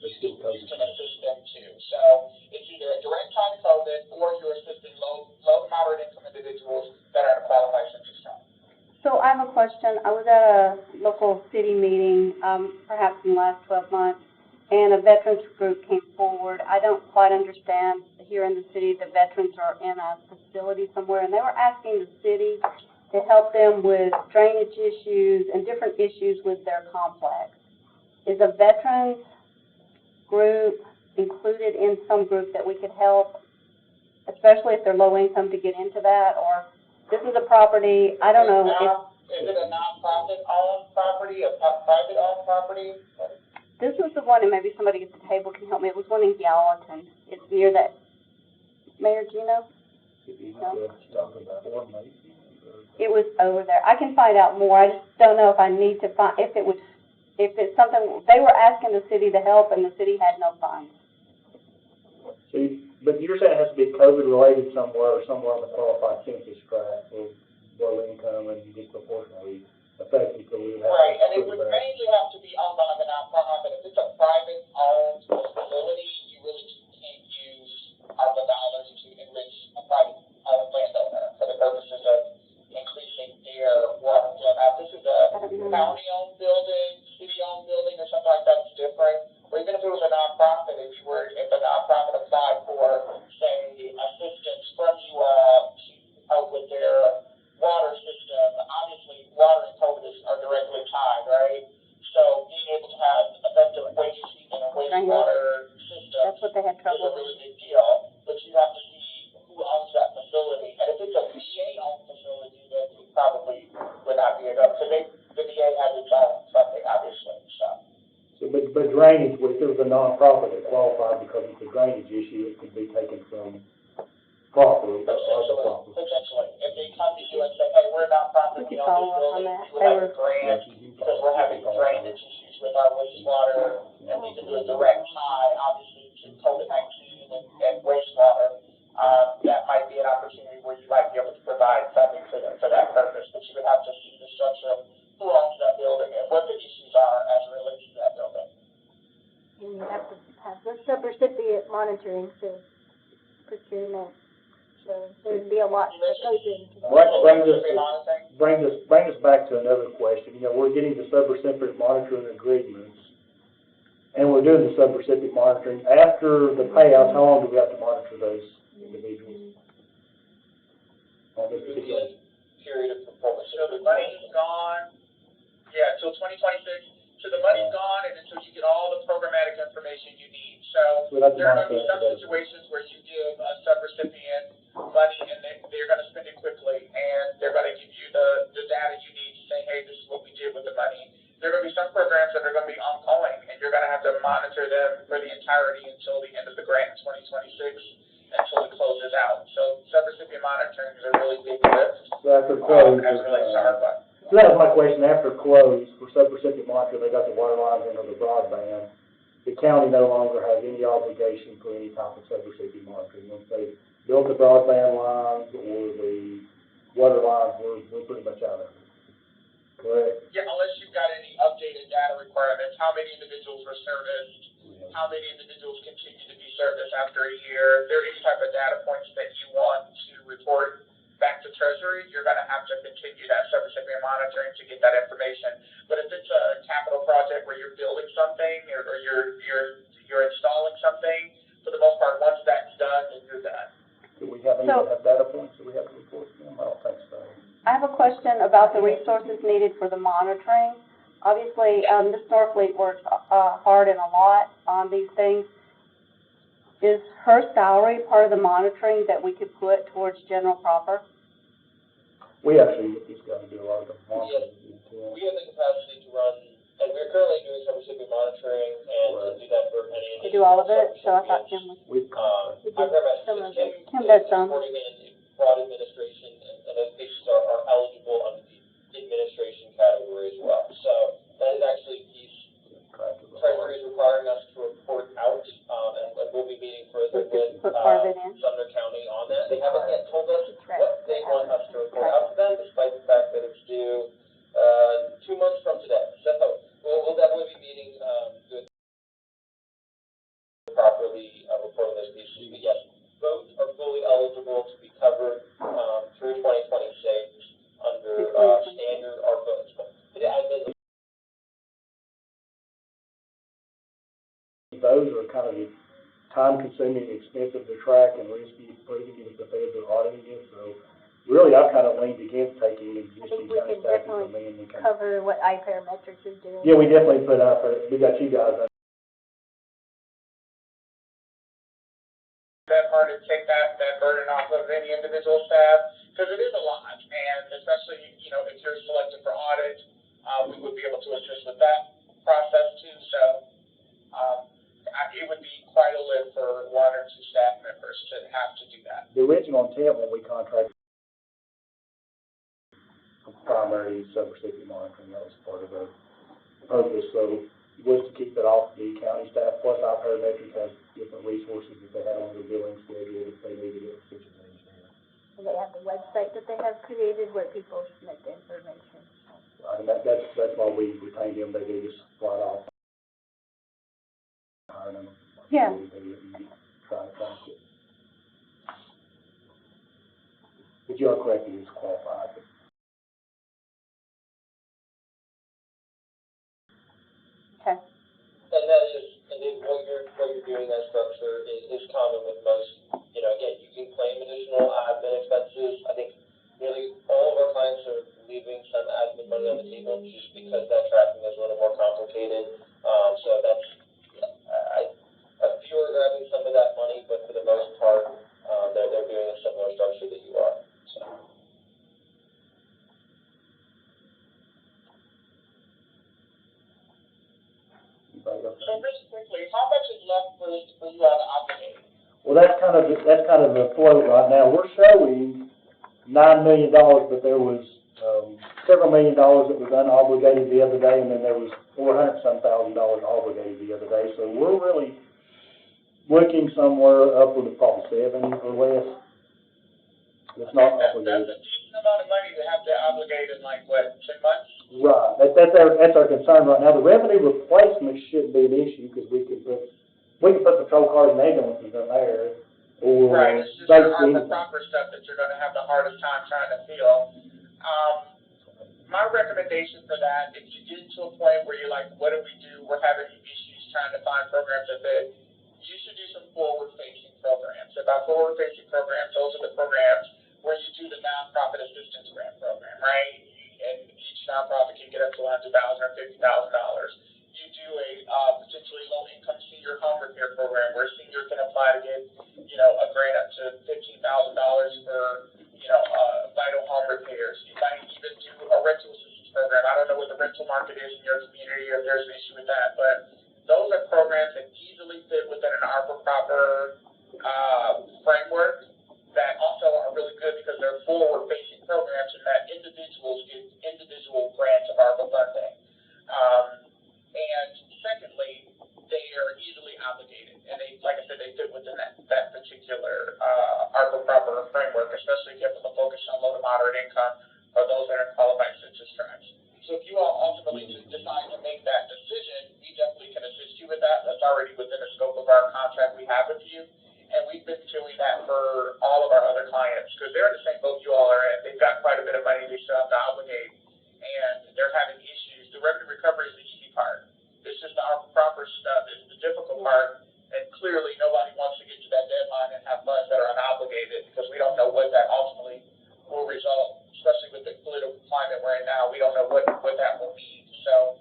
Speaker 5: you can assist them too. So it's either a direct time to COVID, or you're assisting low to moderate income individuals that are in a qualified census tract.
Speaker 4: So I have a question. I was at a local city meeting, perhaps in the last 12 months, and a veterans group came forward. I don't quite understand, here in the city, the veterans are in a facility somewhere, and they were asking the city to help them with drainage issues and different issues with their complex. Is a veterans group included in some group that we could help, especially if they're low income, to get into that? Or this is a property, I don't know.
Speaker 5: Is it a nonprofit owned property, a private owned property?
Speaker 4: This was the one, and maybe somebody at the table can help me. It was one in Gallatin. It's near that, Mayor Gino? No? It was over there. I can find out more. I just don't know if I need to find, if it's something, they were asking the city to help, and the city had no funds.
Speaker 1: So, but you're saying it has to be COVID-related somewhere, or somewhere on the qualified census tract, or low income and disproportionately affected, so we would have to.
Speaker 5: Right, and it would mainly have to be owned by the nonprofit. If it's a private owned facility, you really can't use ARPA dollars to enrich a private owned landowner for the purposes of increasing their water flow. Now, if this is a county owned building, city owned building, or something like that, it's different. Or even if it was a nonprofit, if a nonprofit applied for, say, assistance from you all to help with their water system, obviously water and COVID are directly tied, right? So being able to have effective waste treatment and wastewater system
Speaker 4: That's what they had trouble
Speaker 5: is a really big deal. But you have to see who owns that facility. And if it's a VA owned facility, then it probably would not be enough. So the VA has its own funding, obviously.
Speaker 1: So, but drainage, if there was a nonprofit that qualified because it's a drainage issue, it could be taken from proper,
Speaker 5: Potentially. If they come to you and say, hey, we're a nonprofit, we own this building, we would like a grant because we're having drainage issues with our wastewater, and we can do a direct tie, obviously, to COVID-19 and wastewater, that might be an opportunity where you might be able to provide funding for that purpose. But you would have to see the structure of who owns that building and what the issues are as it relates to that building.
Speaker 2: And you have to have the subrecipient monitoring to procurement. So there'd be a lot that goes into that.
Speaker 1: Brings us back to another question. We're getting the subrecipient monitoring agreements, and we're doing the subrecipient monitoring. After the payouts, how long do we have to monitor those individuals? On this particular
Speaker 3: Period of performance.
Speaker 5: So the money's gone, until 2026. So the money's gone, and until you get all the programmatic information you need. So there are going to be some situations where you give a subrecipient money, and they're going to spend it quickly, and they're going to give you the data you need to say, hey, this is what we did with the money. There are going to be some programs that are going to be ongoing, and you're going to have to monitor them for the entirety until the end of the grant in 2026, until it closes out. So subrecipient monitoring is a really big lift.
Speaker 1: So after close,
Speaker 5: as it relates to ARPA.
Speaker 1: So that was my question. After close, for subrecipient monitoring, they got the water lines in or the broadband. The county no longer has any obligation for any type of subrecipient monitoring. Once they build the broadband lines or the water lines, we're pretty much out of it.
Speaker 7: Correct.
Speaker 5: Yeah, unless you've got any updated data requirements, how many individuals were serviced, how many individuals continue to be serviced after a year. If there are any type of data points that you want to report back to Treasury, you're gonna have to continue that subrecipient monitoring to get that information. But if it's a capital project where you're building something or you're installing something, for the most part, once that's done, then you're done.
Speaker 7: Do we have any data points that we have to report to them? I don't think so.
Speaker 4: I have a question about the resources needed for the monitoring. Obviously, Ms. Norfleet works, hard and a lot on these things. Is her salary part of the monitoring that we could put towards general proper?
Speaker 1: We actually just got to do a lot of the monitoring.
Speaker 3: We have the capacity to run, and we're currently doing subrecipient monitoring and to do that for any.
Speaker 4: To do all of it? So I thought Kim was. Kim does some.
Speaker 3: Supporting in fraud administration, and those patients are eligible under the administration category as well. So that is actually a piece Treasury is requiring us to report out, and we'll be meeting further with Sumner County on that. They haven't yet told us what they want us to report out to them, despite the fact that it's due 2 months from today. So we'll definitely be meeting with properly reporting those pieces. But yes, both are fully eligible to be covered through 2026 under standard Arpa.
Speaker 1: Those are kind of time-consuming, expensive to track, and risky proving if the feds are auditing it. So really, I've kind of leaned against taking existing
Speaker 2: we
Speaker 1: county
Speaker 2: can
Speaker 1: staff and
Speaker 2: definitely
Speaker 1: come in and kind of.
Speaker 2: cover what iParametrics is doing.
Speaker 1: Yeah, we definitely put out for, we got you guys.
Speaker 5: That hard to take that burden off of any individual staff, because it is a lot, and especially, if you're selected for audit, we would be able to assist with that process too, so, it would be quite a lift for 1 or 2 staff members to have to do that.
Speaker 1: The original intent when we contracted primary subrecipient monitoring, that was part of the purpose, so was to keep it off the county staff, plus our paramedics has different resources that they have on their billing schedule if they needed it, such as engineering.
Speaker 2: And they have the website that they have created where people submit the information.
Speaker 1: And that's why we retain them, they do just flat off. Hiring them.
Speaker 4: Yeah.
Speaker 1: They wouldn't try to find it. But you are correct, it is qualified.
Speaker 4: Okay.
Speaker 3: And that's just, and then what you're doing, that structure is common with most, again, you can claim additional admin expenses. I think nearly all of our clients are leaving some admin money on the table just because that tracking is a little more complicated. So that's, a few are grabbing some of that money, but for the most part, they're doing a similar structure that you are, so.
Speaker 5: So really quickly, how much is left for you all to obligate?
Speaker 1: Well, that's kind of the float right now. We're showing $9 million, but there was, several $1 million that was unobligated the other day, and then there was $400-some thousand obligated the other day. So we're really looking somewhere upward of probably 7 or less. It's not obligated.
Speaker 5: That's a decent amount of money to have to obligate in 10 months?
Speaker 1: Right, that's our concern right now. The revenue replacement shouldn't be an issue, because we can put patrol cars and ambulances in there, or.
Speaker 5: Right, it's just the Arpa proper stuff that you're gonna have the hardest time trying to fill. My recommendation for that, if you get to a point where you're like, what do we do, we're having issues trying to find programs that fit, you should do some forward-facing programs. About forward-facing programs, those are the programs where you do the nonprofit assistance grant program, right? And each nonprofit can get up to $100,000 or $50,000. You do a potentially low-income senior home repair program where a senior can apply to get, a grant up to $15,000 for, vital home repairs. You might even do a rental assistance program. I don't know what the rental market is in your community, or if there's an issue with that, but those are programs that easily fit within an Arpa proper framework that also are really good because they're forward-facing programs and that individuals get individual grants of Arpa funding. And secondly, they are easily obligated, and they, like I said, they fit within that particular Arpa proper framework, especially if you have a focus on low to moderate income or those that are qualified census tracts.
Speaker 3: So
Speaker 5: already within the scope of our contract we have with you. And we've been doing that for all of our other clients, because they're in the same boat you all are in. They've got quite a bit of money they still have to obligate, and they're having issues. The revenue recovery is the easy part. It's just the proper stuff is the difficult part, and clearly nobody wants to get to that deadline and have funds that are unobligated, because we don't know what that ultimately will result, especially with the political climate we're in now. We don't know what that will mean. So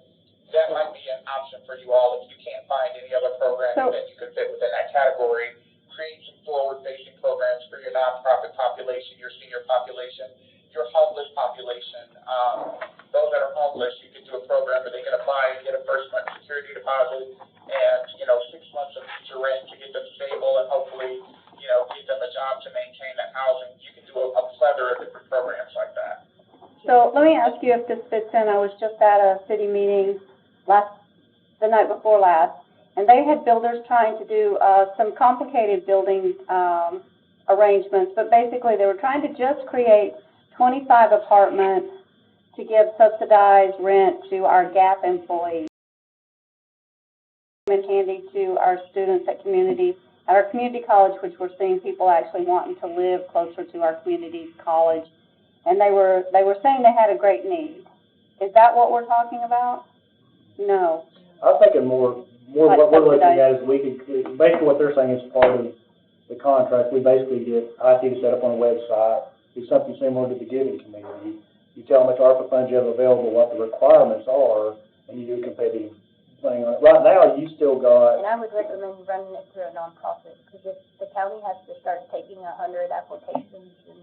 Speaker 5: that might be an option for you all if you can't find any other programming that you could fit within that category. Create some forward-facing programs for your nonprofit population, your senior population, your homeless population. Those that are homeless, you can do a program where they can apply and get a first month security deposit and, 6 months of future rent to get them stable and hopefully, get them a job to maintain that housing. You can do a plethora of different programs like that.
Speaker 4: So let me ask you if this fits in. I was just at a city meeting the night before last, and they had builders trying to do some complicated building arrangements, but basically they were trying to just create 25 apartments to give subsidized rent to our GAP employees and handy to our students at our community college, which we're seeing people actually wanting to live closer to our community college. And they were saying they had a great need. Is that what we're talking about? No.
Speaker 1: I'm thinking more what we're looking at is we could, basically what they're saying is part of the contract, we basically get IT to set up on a website, do something similar to the giving community. You tell them how much ARPA funds you have available, what the requirements are, and you do a competitive thing on it. Right now, you still got.
Speaker 2: And I would recommend running it through a nonprofit, because if the county has to start taking 100 applications and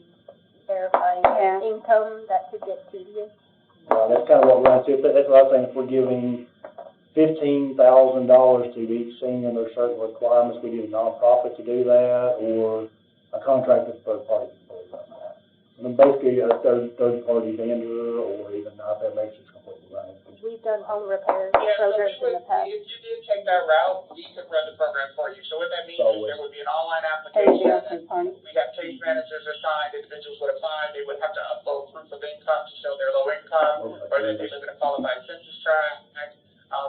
Speaker 2: verifying income, that could get tedious.
Speaker 1: That's kind of what we're into. That's what I think. If we're giving $15,000 to each senior, and there's certain requirements, we need a nonprofit to do that, or a contracted third party to do that. And then basically a third party vendor, or even not, that makes it completely running.
Speaker 2: We've done home repair
Speaker 5: Yeah,
Speaker 2: programs
Speaker 5: so
Speaker 2: in the past.
Speaker 5: if you did take that route, we could run the program for you. So what that means is there would be an online application. We have case managers assigned, individuals would apply, they would have to upload proof of income to show their low income, or that they live in a qualified census tract.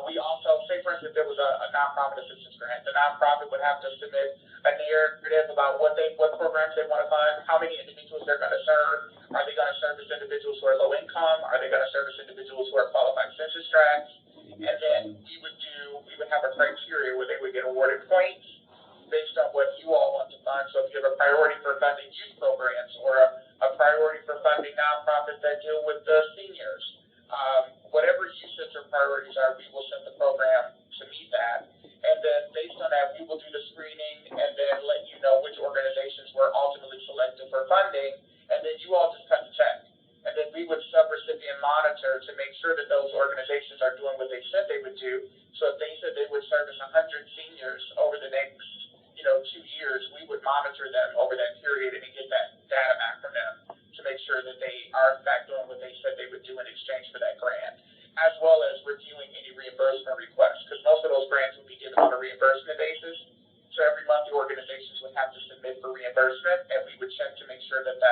Speaker 5: We also, say for instance, there was a nonprofit assistance grant. The nonprofit would have to submit a narrative about what programs they want to fund, how many individuals they're going to serve. Are they going to service individuals who are low income? Are they going to service individuals who are qualified census tracts? And then we would have a criteria where they would get awarded points based on what you all want to fund. So if you have a priority for funding youth programs, or a priority for funding nonprofits that deal with the seniors, whatever you set your priorities are, we will set the program to meet that. And then based on that, we will do the screening and then let you know which organizations were ultimately selected for funding. And then you all just cut the check. And then we would sub-recipient monitor to make sure that those organizations are doing what they said they would do. So if they said they would service 100 seniors over the next, 2 years, we would monitor them over that period and get that data back from them to make sure that they are in fact doing what they said they would do in exchange for that grant, as well as reviewing any reimbursement requests, because most of those grants would be given on a reimbursement basis. So every month the organizations would have to submit for reimbursement, and we would check to make sure that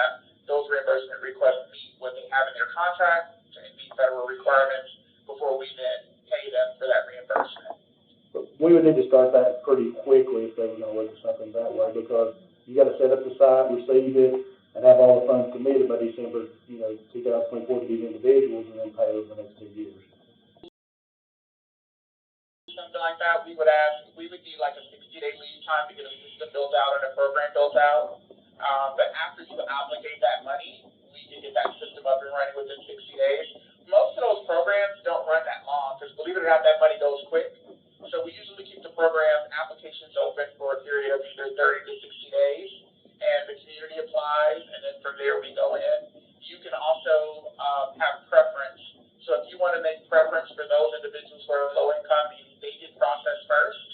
Speaker 5: those reimbursement requests meet what they have in their contract and meet federal requirements before we then pay them for that reimbursement.
Speaker 1: But we would need to start that pretty quickly if they were going to look at something that way, because you got to set up the site, receive it, and have all the funds committed by December, 2024 to these individuals, and then pay over the next 2 years.
Speaker 5: Something like that, we would need like a 60-day lead time to get a system built out and a program built out. But after you obligate that money, we can get that system up and running within 60 days. Most of those programs don't run that long, because believe it or not, that money goes quick. So we usually keep the program applications open for a period of either 30 to 60 days, and the community applies, and then from there we go in. You can also have preference. So if you want to make preference for those individuals who are low income, they get processed first.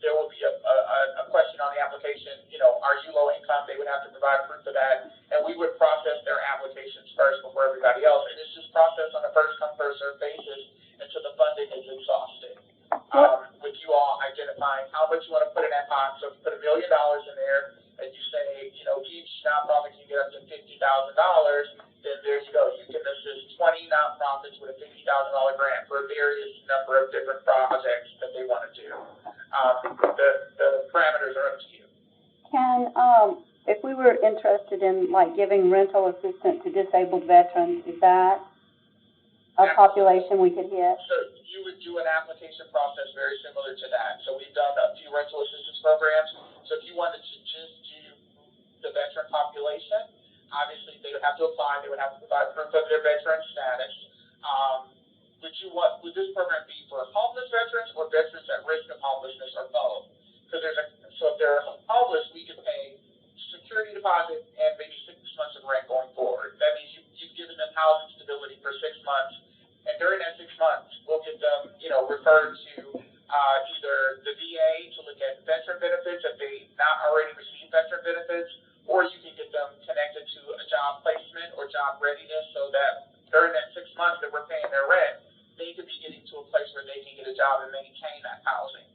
Speaker 5: There will be a question on the application, are you low income? They would have to provide proof of that, and we would process their applications first before everybody else. And it's just processed on a first come, first served basis until the funding is exhausted. With you all identifying how much you want to put in that pot. So if you put $1 million in there, and you say, each nonprofit can get up to $50,000, then there you go. You can assist 20 nonprofits with a $50,000 grant for various number of different projects that they they want to do. The parameters are up to you.
Speaker 4: Can, if we were interested in like giving rental assistance to disabled veterans, is that a population we could hit?
Speaker 5: So you would do an application process very similar to that. So we've done a few rental assistance programs. So if you wanted to just do the veteran population, obviously they would have to apply. They would have to provide proof of their veteran status. Would this program be for homeless veterans or veterans at risk of homelessness or both? Because so if they're homeless, we can pay security deposit and maybe 6 months of rent going forward. That means you've given them housing stability for 6 months, and during that 6 months, we'll get them, referred to either the VA to look at veteran benefits if they not already received veteran benefits, or you can get them connected to a job placement or job readiness so that during that 6 months that we're paying their rent, they could be getting to a place where they can get a job and maintain that housing.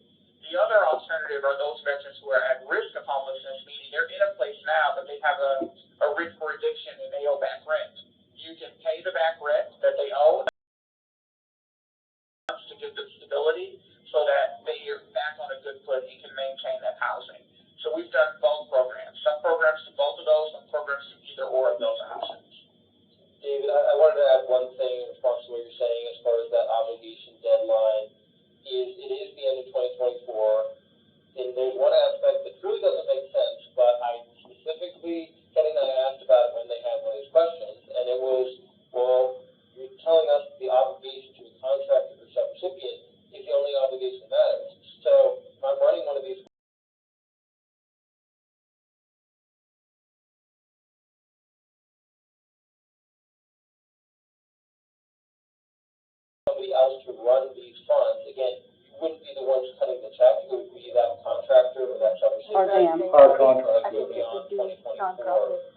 Speaker 5: The other alternative are those veterans who are at risk of homelessness, meaning they're in a place now, but they have a risk for eviction and they owe back rent. You can pay the back rent that they owe to give them stability so that they are back on a good foot and can maintain that housing. So we've done both programs. Some programs do both of those, some programs do either or of those options.
Speaker 3: David, I wanted to add one thing in response to what you're saying as far as that obligation deadline. It is the end of 2024, and there's one aspect that truly doesn't make sense, but I specifically, Kenny and I asked about it when they had one of these questions, and it was, well, you're telling us the obligation to a contractor or subrecipient is the only obligation that matters. So if I'm running one of these somebody else to run these funds, again, you wouldn't be the ones cutting the check, it would be that contractor or that subrecipient.
Speaker 7: Our contract.
Speaker 3: Would be on 2024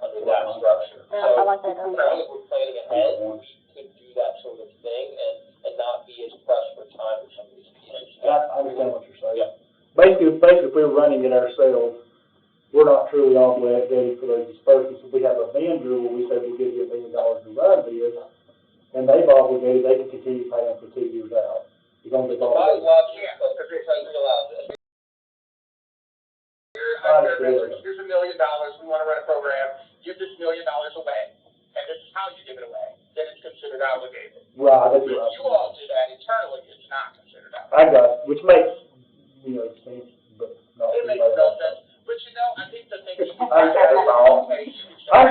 Speaker 3: under that structure.
Speaker 2: Yeah,
Speaker 3: So,
Speaker 2: I like that.
Speaker 3: as long as we're planning ahead, we could do that sort of thing and not be as pressed for time with some of these pieces.
Speaker 1: I understand what you're saying.
Speaker 3: Yeah.
Speaker 1: Basically, if we're running it ourselves, we're not truly obligated for those disbursements. If we have a vendor where we say we'll give you $1 million to run this, and they've obligated, they can continue paying for 2 years out. As long as they've
Speaker 3: The bottom
Speaker 1: obligated.
Speaker 3: line, because the treasury allows it.
Speaker 5: Here's $1 million, we want to run a program, give this $1 million away, and this is how you give it away, then it's considered obligated.
Speaker 1: Right, that's
Speaker 5: If
Speaker 1: right.
Speaker 5: you all do that internally, it's not considered obligated.
Speaker 1: I got it, which makes, sense, but not.
Speaker 5: It makes no sense, but I think the thing is,
Speaker 1: I said it wrong. I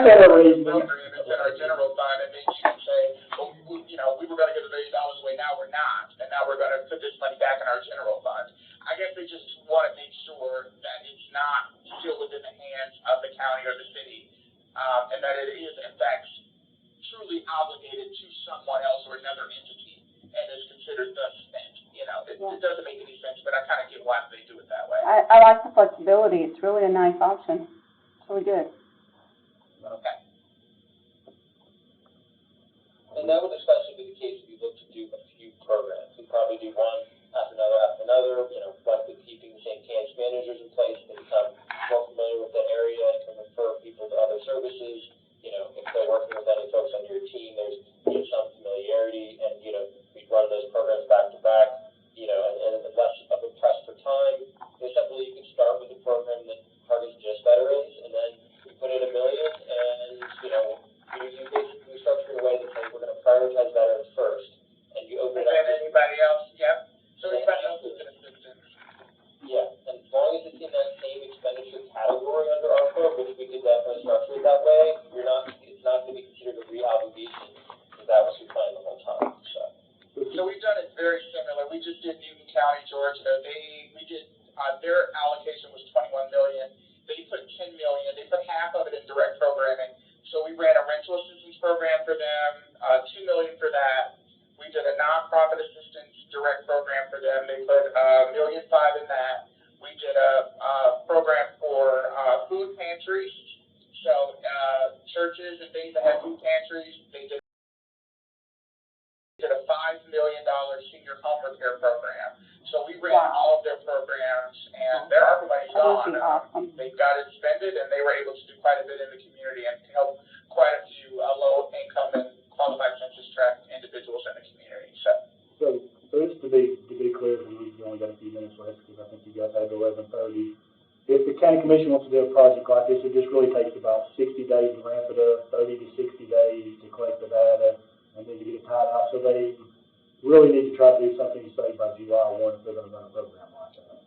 Speaker 1: said it reason.
Speaker 5: Program is in our general fund, and then you can say, well, we were gonna give $1 million away, now we're not, and now we're gonna put this money back in our general fund. I guess they just wanna make sure that it's not still within the hands of the county or the city, and that it is in fact truly obligated to someone else or another entity, and is considered thus spent. It doesn't make any sense, but I kinda get why they do it that way.
Speaker 4: I like the flexibility. It's really a nice option. It's really good.
Speaker 5: Okay.
Speaker 3: And that would especially be the case if you look to do a few programs. We'd probably do one after another, likely keeping the same case managers in place to become more familiar with the area and can refer people to other services. If they're working with any folks on your team, there's some familiarity, and we'd run those programs back to back, and less of a press for time. Separately, you could start with a program that targets just veterans, and then we put in $1 million, and you basically structure it in a way that says we're going to prioritize veterans first, and you open it up.
Speaker 5: And then anybody else, yep. So anybody else who's an assistant.
Speaker 3: Yeah, and as long as it's in that same expenditure category under Arpa, which we could definitely structure it that way, it's not going to be considered a re-obligation, because that was your plan the whole time, so.
Speaker 5: So we've done it very similar. We just did Newton County, Georgia. Their allocation was $21 million. They put $10 million. They put half of it in direct programming. So we ran a rental assistance program for them, $2 million for that. We did a nonprofit assistance direct program for them. They put $1.5 million in that. We did a program for food pantries. So churches and things that have food pantries, they did a $5 million senior home repair program. So we ran all of their programs, and their ARPA money's gone.
Speaker 4: Awesome.
Speaker 5: They got it expended, and they were able to do quite a bit in the community and help quite a few low-income and qualified census tract individuals in the community.
Speaker 1: So just to be to be clear, because we've only got a few minutes left, because I think you guys have 11:30. If the county commission wants to do a project like this, it just really takes about 60 days to ramp it up, 30 to 60 days to collect the data, and then to get it tied out. So they really need to try to do something to say by July 1 if they're going to run a program like that.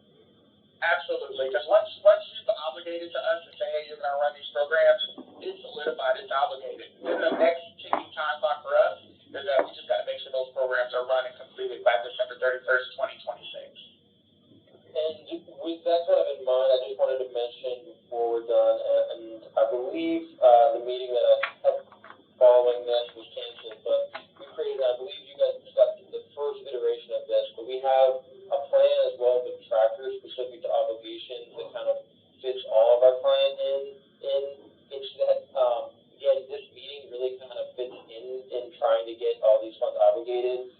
Speaker 5: Absolutely, because once you've obligated to us and say, hey, you're gonna run these programs, it's solidified, it's obligated. Then the next ticking time clock for us is that we just gotta make sure those programs are run and completed by December 31st, 2026.
Speaker 3: And with that kind of in mind, I just wanted to mention before we're done, and I believe the meeting that I had following this was canceled, but we created, I believe you guys discussed the first iteration of this, but we have a plan as well with trackers specific to obligations that kind of fits all of our client into that. Again, this meeting really kind of fits in trying to get all these funds obligated.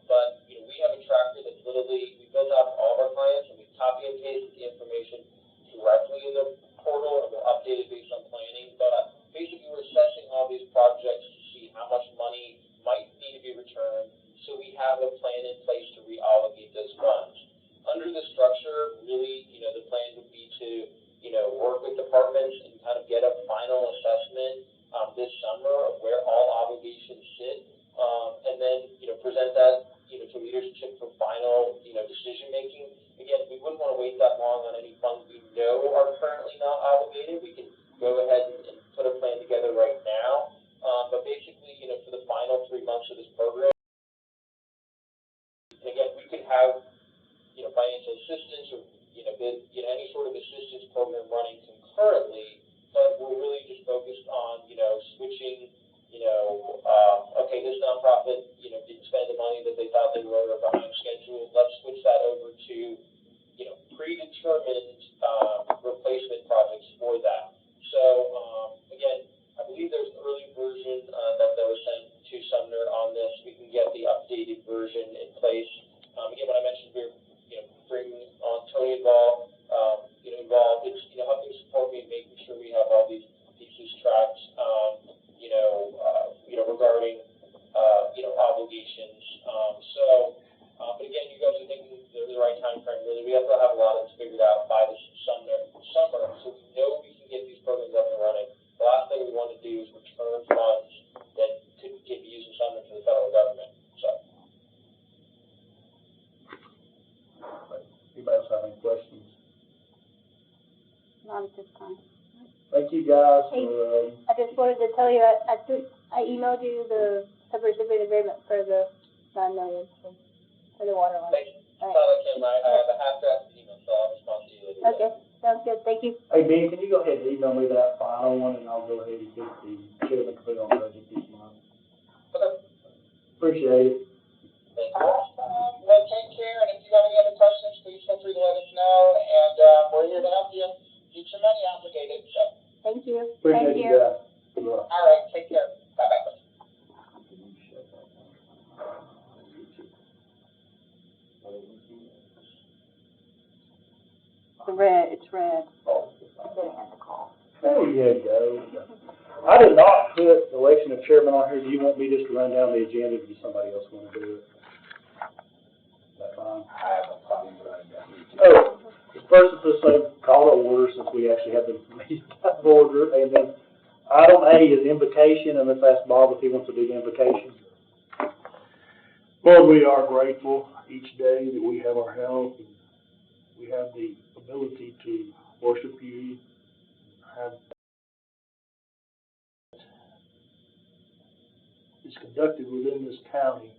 Speaker 3: But you know, we have a tracker that's literally we built out for all of our clients, and we copy and paste the information directly in the portal, and we'll update it based on planning. But basically, we're assessing all these projects to see how much money might need to be returned, so we have a plan in place to reallocate those funds. Under the structure, really, you know, the plan would be to, you know, work with departments and kind of get a final assessment this summer of where all obligations sit, and then, you know, present that, you know, to leadership for final, you know, decision making. Again, we wouldn't want to wait that long on any funds we know are currently not obligated. We can go ahead and put a plan together right now. But basically, you know, for the final 3 months of this program, again, we could have, you know, financial assistance or, you know, any sort of assistance program running concurrently, but we're really just focused on, you know, switching, you know, okay, this nonprofit, you know, didn't spend the money that they thought they were or behind schedule. Let's switch that over to, you know, predetermined replacement projects for that. So, again, I believe there's an early version that was sent to Sumner on this. We can get the updated version in place. Again, when I mentioned we're, you know, bringing on Tony involved, it's, you know, helping support me and making sure we have all these pieces tracked, regarding, obligations. But again, you guys are thinking the right time frame, really. We have to have a lot of this figured out by the summer, so we know we can get these programs up and running. The last thing we want to do is return funds that could get used in Sumner to the federal government, so.
Speaker 1: Anybody else have any questions?
Speaker 2: Not at this time.
Speaker 1: Thank you guys
Speaker 2: Hey,
Speaker 1: for,
Speaker 2: I just wanted to tell you, I emailed you the subrecipient agreement for the $9 million for the water line.
Speaker 3: Thank you.
Speaker 2: All right.
Speaker 3: Kim, I have a half-draft email, so I'll respond to you later.
Speaker 2: Okay, sounds good, thank you.
Speaker 1: hey, Ben, can you go ahead and email me that final one, and I'll go ahead and get the chairman to put it on budget this month.
Speaker 3: Okay.
Speaker 1: Appreciate it.
Speaker 3: Thank you.
Speaker 5: Well, take care, and if you have any other questions, please feel free to let us know, and, we're here to help you get your money obligated, so.
Speaker 2: Thank you.
Speaker 1: Appreciate you guys. Good luck.
Speaker 5: All right, take care. Bye-bye.
Speaker 4: It's red.
Speaker 1: There you go. I did not put election of chairman on here. Do you want me just to run down the agenda, or does somebody else want to do it? Is that fine?
Speaker 6: I have a problem running down here.
Speaker 1: Oh, first, let's say call to order, since we actually have the meeting out of order, and then item A is invocation, and let's ask Bob if he wants to do the invocation.
Speaker 7: Lord, we are grateful each day that we have our health and we have the ability to worship you, have is conducted within this county,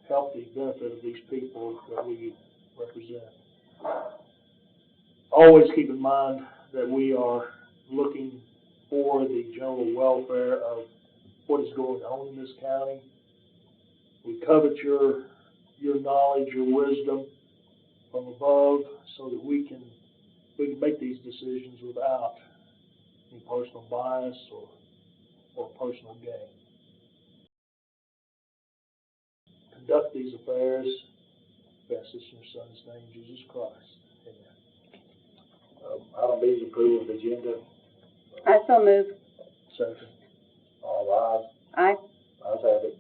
Speaker 7: help the benefit of these people that we represent. Always keep in mind that we are looking for the general welfare of what is going on in this county. We covet your knowledge, your wisdom from above, so that we can make these decisions without any personal bias or personal gain. Conduct these affairs, best in your Son's name, Jesus Christ. Amen.
Speaker 1: Item B is approval of the agenda.
Speaker 4: I so move.
Speaker 7: Second.
Speaker 1: All ayes.
Speaker 4: Aye.
Speaker 1: Ayes have it.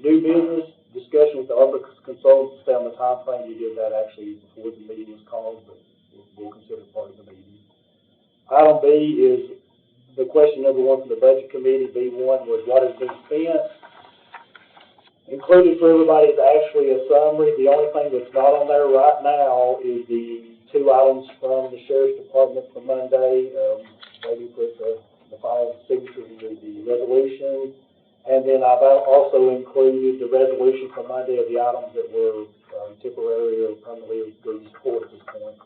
Speaker 1: New business, discussion with the Arpa consultants, stay on the timeframe. We did that actually before the meeting was called, but we'll consider it part of the meeting. Item B is the question number one from the budget committee. B1 was what has been spent. Included for everybody is actually a summary. The only thing that's not on there right now is the 2 items from the sheriff's department for Monday. Maybe put the final signature into the resolution. And then I've also included the resolution for Monday of the items that were temporary or permanently agreed for at this point.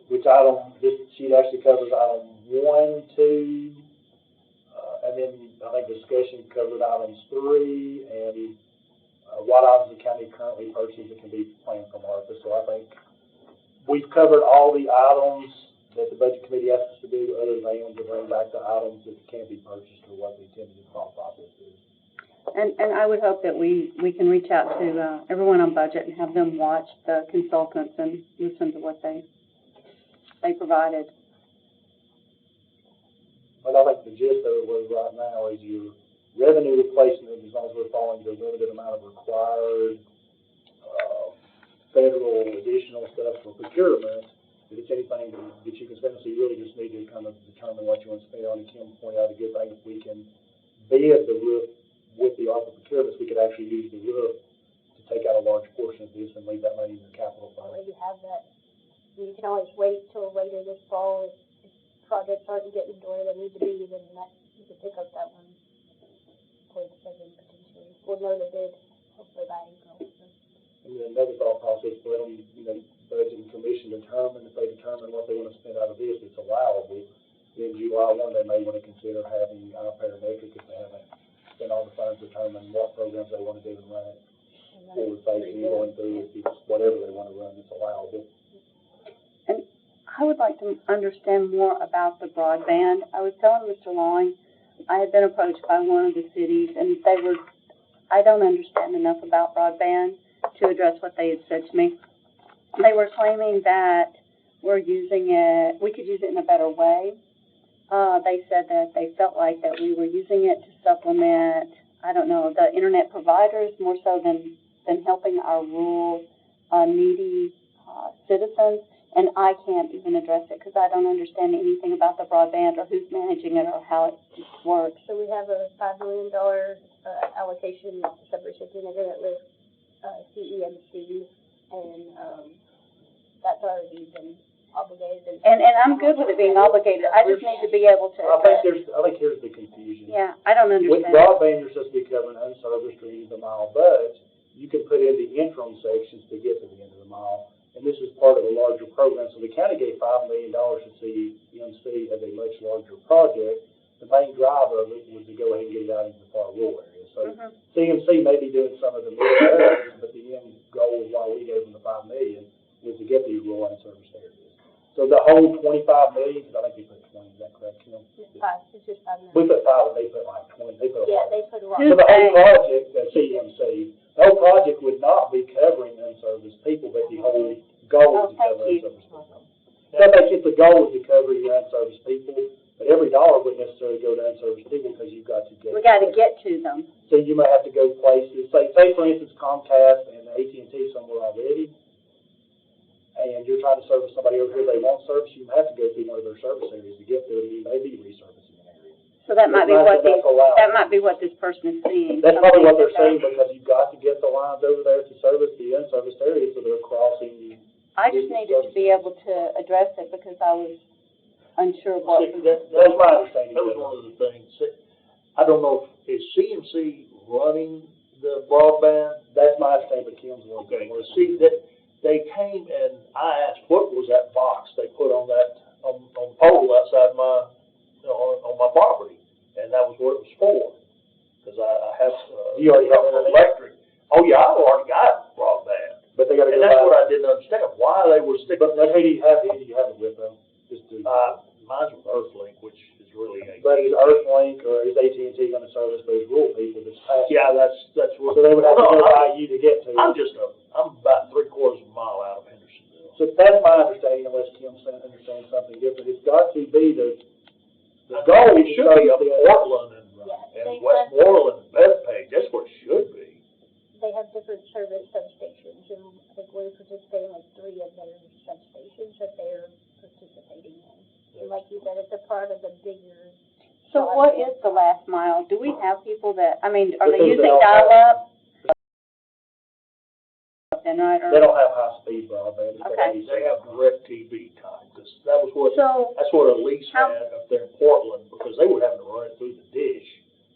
Speaker 1: Which item, this sheet actually covers item 1, 2, and then I think discussion covered items 3 and what items the county currently purchases that can be planned from Arpa. So I think we've covered all the items that the budget committee asked us to do, other than to bring back the items that can be purchased or what the intended thought process is.
Speaker 4: And I would hope that we can reach out to everyone on budget and have them watch the consultants and listen to what they provided.
Speaker 1: But I think the gist of it was right now is your revenue replacement, as long as we're following the limited amount of required federal additional stuff for procurement, if it's anything that you can spend, so you really just need to kind of determine what you want to spend on. And Kim pointed out a good thing, if we can bid the roof with the Arpa procurements, we could actually use the roof to take out a large portion of this and leave that money in the capital fund.
Speaker 2: Well, you have that. You can always wait till later this fall if projects aren't getting to where they need to be, then that, you can pick up that one towards seven potentially. We'll know the bid hopefully by April. So.
Speaker 1: And then another thought process, let them, budget and commission determine, if they determine what they want to spend out of this, it's allowable. Then July 1, they may want to consider having our parametric if they haven't spent all the funds, determine what programs they want to do and run it. Forward facing, going through, whatever they want to run, it's allowable.
Speaker 4: And I would like to understand more about the broadband. I was telling Mr. Long, I had been approached by one of the cities, and I don't understand enough about broadband to address what they had said to me. They were claiming that we could use it in a better way. They said that they felt like that we were using it to supplement, I don't know, the internet providers more so than helping our rural, needy citizens. And I can't even address it because I don't understand anything about the broadband or who's managing it or how it works.
Speaker 2: So we have a $5 million allocation subrecipient agreement with CEMC, and that's already been obligated.
Speaker 4: And I'm good with it being obligated. I just need to be able to.
Speaker 1: I think here's the confusion.
Speaker 4: Yeah, I don't understand.
Speaker 1: With broadband, you're supposed to be covering unserviced or end of the mile, but you can put in the interim sections to get to the end of the mile. And this is part of a larger program. So the county gave $5 million to CEMC as a much larger project. The main drive of it was to go ahead and get it out into the far rural area. So CEMC may be doing some of the middle areas, but the end goal is why we gave them the $5 million was to get these rural unserviced areas. So the whole $25 million, I think they put 20, is that correct, Kim?
Speaker 2: It's just $5 million.
Speaker 1: We put 5, and they put like 20. They put a lot.
Speaker 2: They put a lot.
Speaker 1: So the whole project, CEMC, the whole project would not be covering unserviced people, but the whole goal is to cover unserviced people. So I think the goal is to cover your unserviced people, but every dollar wouldn't necessarily go to unserviced people because you've got to get.
Speaker 4: We got to get to them.
Speaker 1: So you may have to go places, say for instance Comcast and AT&T somewhere already, and you're trying to service somebody over here they won't service, you have to go through one of their service areas to get there, and you may be resurfacing an area.
Speaker 4: So that might be what this person is seeing.
Speaker 1: That's probably what they're saying, because you've got to get the lines over there to service the unserviced areas, so they're crossing.
Speaker 4: I just needed to be able to address it because I was unsure what.
Speaker 1: That's my understanding.
Speaker 7: That was one of the things. I don't know, is CMC running the broadband? That's my understanding, but Kim's one. Okay, well, see, that they came and I asked, what was that box they put on that, on the pole outside my, on my property? And that was what it was for. Because I have,
Speaker 1: you already have
Speaker 7: electric. Oh, yeah, I already got broadband.
Speaker 1: But they got to go.
Speaker 7: And that's what I didn't understand, why they were sticking.
Speaker 1: But who do you have it with them? Just to.
Speaker 7: Mine's with Earthlink, which is really a.
Speaker 1: But is Earthlink or is AT&T going to service those rural people that's past?
Speaker 7: Yeah, that's what.
Speaker 1: So they would have to go by you to get to.
Speaker 7: I'm about 3/4 of a mile out of Hendersonville.
Speaker 1: So that's my understanding, unless Kim understands something different. It's got to be the goal.
Speaker 7: It should be up in Portland and
Speaker 2: bigger.
Speaker 4: So what is the last mile? Do we have people that, I mean, are they
Speaker 1: Because
Speaker 4: using dial-up? Then, right, or?
Speaker 7: They don't have high-speed broadband.
Speaker 4: Okay.
Speaker 7: They have direct TV type. That was what,
Speaker 4: So,
Speaker 7: that's what Elise
Speaker 4: How-
Speaker 7: had up there in Portland, because they were having to run it through the dish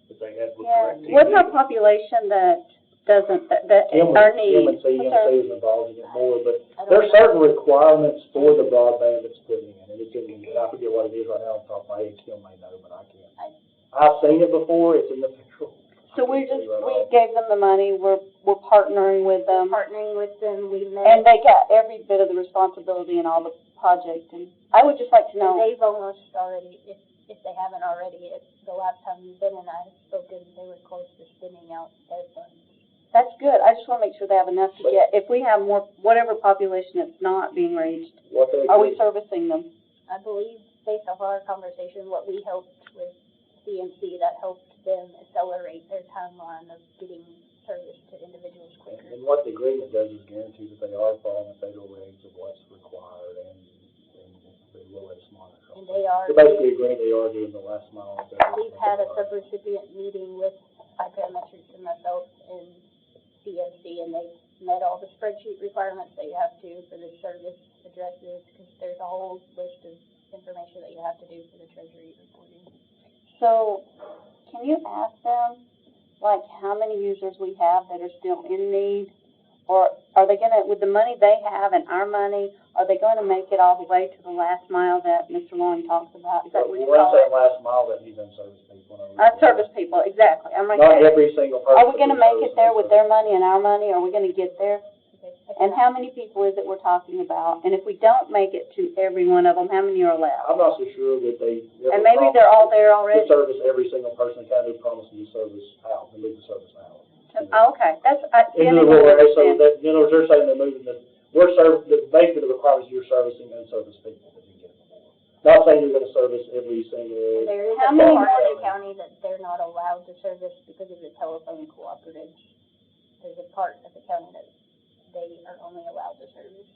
Speaker 7: that they had with
Speaker 4: yeah,
Speaker 7: direct TV.
Speaker 4: what's our population that doesn't, that our need?
Speaker 1: CMC is involved in it more, but
Speaker 2: I don't
Speaker 1: there's
Speaker 2: know.
Speaker 1: certain requirements for the broadband that's put in, and it's in, I forget what it is right now off the top of my head, Kim may know, but I can't. I've seen it before, it's in the federal.
Speaker 4: So we gave them the money, we're partnering with them,
Speaker 2: Partnering with them, we met.
Speaker 4: and they got every bit of the responsibility in all the projects, and I would just like to
Speaker 2: And
Speaker 4: know.
Speaker 2: they've almost already, if they haven't already, the last time Ben and I spoken, they were close to spinning out their funds.
Speaker 4: That's good, I just wanna make sure they have enough to get, if we have more, whatever population that's not being reached,
Speaker 1: What they
Speaker 4: are we servicing them?
Speaker 2: I believe, based off our conversation, what we helped with CMC, that helped them accelerate their timeline of getting service to individuals quicker.
Speaker 1: And what the agreement does is guarantee that they are following the federal regs of what's required, and they will let us monitor.
Speaker 2: And they are.
Speaker 1: So basically agreeing they are doing the last mile. of that.
Speaker 2: We've had a subrecipient meeting with Psychometrics and myself and CMC, and they've met all the spreadsheet requirements that you have to for the service addresses, because there's a whole list of information that you have to do for the treasury reporting.
Speaker 4: So, can you ask them, like, how many users we have that are still in need? Or are they gonna, with the money they have and our money, are they gonna make it all the way to the last mile that Mr. Long talks about? Is that what you
Speaker 1: When I
Speaker 4: call
Speaker 1: say
Speaker 4: it?
Speaker 1: last mile, that means unserviced people.
Speaker 4: Service people, exactly, I'm right
Speaker 1: Not
Speaker 4: there.
Speaker 1: every single person.
Speaker 4: Are we gonna make it
Speaker 1: is
Speaker 4: there with their
Speaker 1: unserviced.
Speaker 4: money and our money? Are we gonna get there?
Speaker 2: Okay.
Speaker 4: And how many people is it we're talking about? And if we don't make it to every one of them, how many are allowed?
Speaker 1: I'm not so sure that they.
Speaker 4: And maybe they're all there
Speaker 1: To
Speaker 4: already?
Speaker 1: service every single person, kind of promising to service out, and leave the service out.
Speaker 4: Oh, okay, that's, see, I
Speaker 1: In the
Speaker 4: didn't
Speaker 1: rural area, so
Speaker 4: understand.
Speaker 1: that, you know, they're saying they're moving basically the requirements you're servicing unserviced people that you get before. Not saying you're gonna service every single.
Speaker 2: And there is
Speaker 4: How
Speaker 2: a
Speaker 4: many
Speaker 2: part
Speaker 1: more-
Speaker 2: of the county that they're not allowed to service because of the telephone cooperative. There's a part of the county that they are only allowed to service.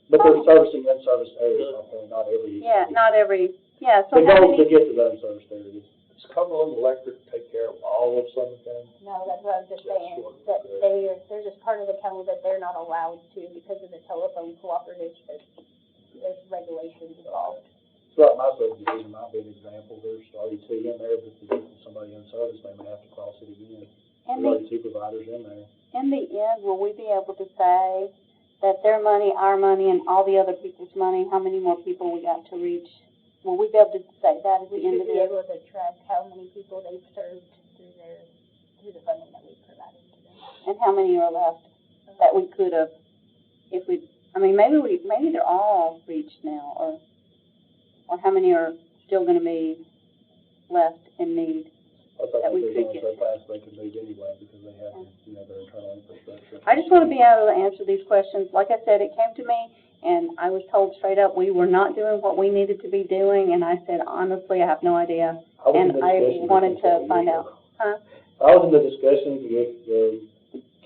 Speaker 1: But they're servicing unserviced areas, not every.
Speaker 4: Yeah, not every, yeah, so
Speaker 1: The
Speaker 4: how
Speaker 1: goal is to
Speaker 4: many,
Speaker 1: get to the unserviced areas.
Speaker 7: Does Cumberland Electric take care of all of Sumner County?
Speaker 2: No, that's what I was just saying, that there's this part of the county that they're not allowed to because of the telephone cooperative, there's regulations involved.
Speaker 1: So like my subdivision might be an example, there's already two in there, but to get somebody unserviced, they may have to cross it again.
Speaker 4: in
Speaker 1: There's already
Speaker 4: the,
Speaker 1: two providers in there.
Speaker 4: in the end, will we be able to say that their money, our money, and all the other people's money, how many more people we got to reach? Will we be able to say that at the
Speaker 2: We
Speaker 4: end
Speaker 2: should
Speaker 4: of
Speaker 2: be
Speaker 4: it?
Speaker 2: able to track how many people they've served through the funding that we've provided to them.
Speaker 4: And how many are left that we could have, if we, I mean, maybe they're all reached now, or how many are still gonna be left in need?
Speaker 1: I think
Speaker 4: That we
Speaker 1: they're
Speaker 4: could
Speaker 1: going
Speaker 4: get.
Speaker 1: so fast they can move anyway, because they have, you know, their internal infrastructure.
Speaker 4: I just wanna be able to answer these questions. Like I said, it came to me, and I was told straight up, we were not doing what we needed to be doing, and I said, honestly, I have no idea.
Speaker 1: was in
Speaker 4: And
Speaker 1: the
Speaker 4: I
Speaker 1: discussion
Speaker 4: wanted
Speaker 1: with them
Speaker 4: to find out. Huh?
Speaker 1: I was in the discussions with,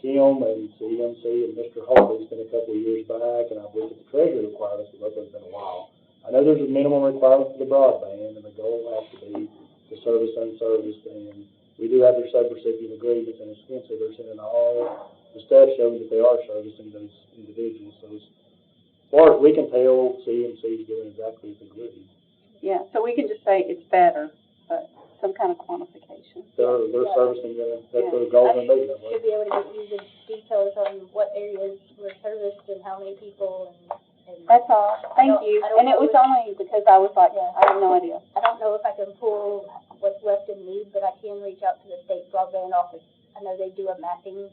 Speaker 1: Kim and CMC and Mr. Holt, it's been a couple of years back, and I've looked at the treasury requirements, but that's been a while. I know there's a minimum requirement for the broadband, and the goal has to be to service unserviced, and we do have their subrecipient agreements, and as Kim said, they're sending all the stuff showing that they are servicing those individuals, so as far as we can tell, CMC is doing exactly as they would.
Speaker 4: Yeah, so we can just say it's better, but some kind of quantification.
Speaker 1: They're servicing them, that's their
Speaker 2: I
Speaker 1: goal and
Speaker 2: should
Speaker 1: movement.
Speaker 2: be able to get you the details on what areas were serviced and how many people and
Speaker 4: That's all, thank
Speaker 2: I don't-
Speaker 4: you.
Speaker 2: I don't
Speaker 4: And it
Speaker 2: know
Speaker 4: was
Speaker 2: if-
Speaker 4: only because I was like,
Speaker 2: Yeah.
Speaker 4: I have no idea.
Speaker 2: I don't know if I can pull what's left in need, but I can reach out to the state broadband office. I know they do a mapping,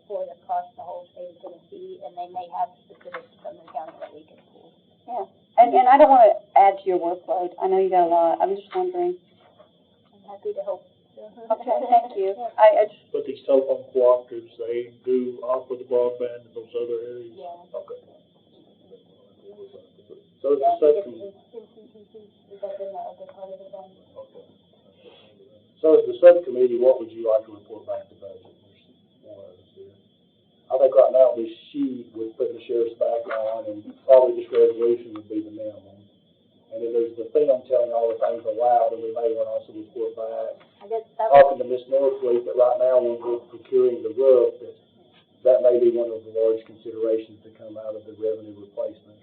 Speaker 2: for it across the whole state of Tennessee, and they may have specific to Sumner County that we can pull.
Speaker 4: Yeah, and I don't wanna add to your workload. I know you got a lot. I'm just wondering.
Speaker 2: I'm happy to help.
Speaker 4: Okay, thank you.
Speaker 2: Yeah.
Speaker 4: I just,
Speaker 7: But these telephone cooperatives, they do offer the broadband in those other areas?
Speaker 2: Yeah.
Speaker 7: Okay.
Speaker 1: So it's
Speaker 2: Yeah,
Speaker 1: a
Speaker 2: I think
Speaker 1: subcommittee,
Speaker 2: it's CCTC, is that in the other part of the county?
Speaker 1: so as the subcommittee, what would you like to report back to budget? There's one of us here. I think right now this sheet with putting the sheriff's back on and probably this resolution would be the minimum. And then there's the film telling all the things aloud, and we may want to also report back.
Speaker 2: I guess that was,
Speaker 1: Talking to Ms. Northleaf, that right now we're procuring the roof, that may be one of the large considerations to come out of the revenue replacement.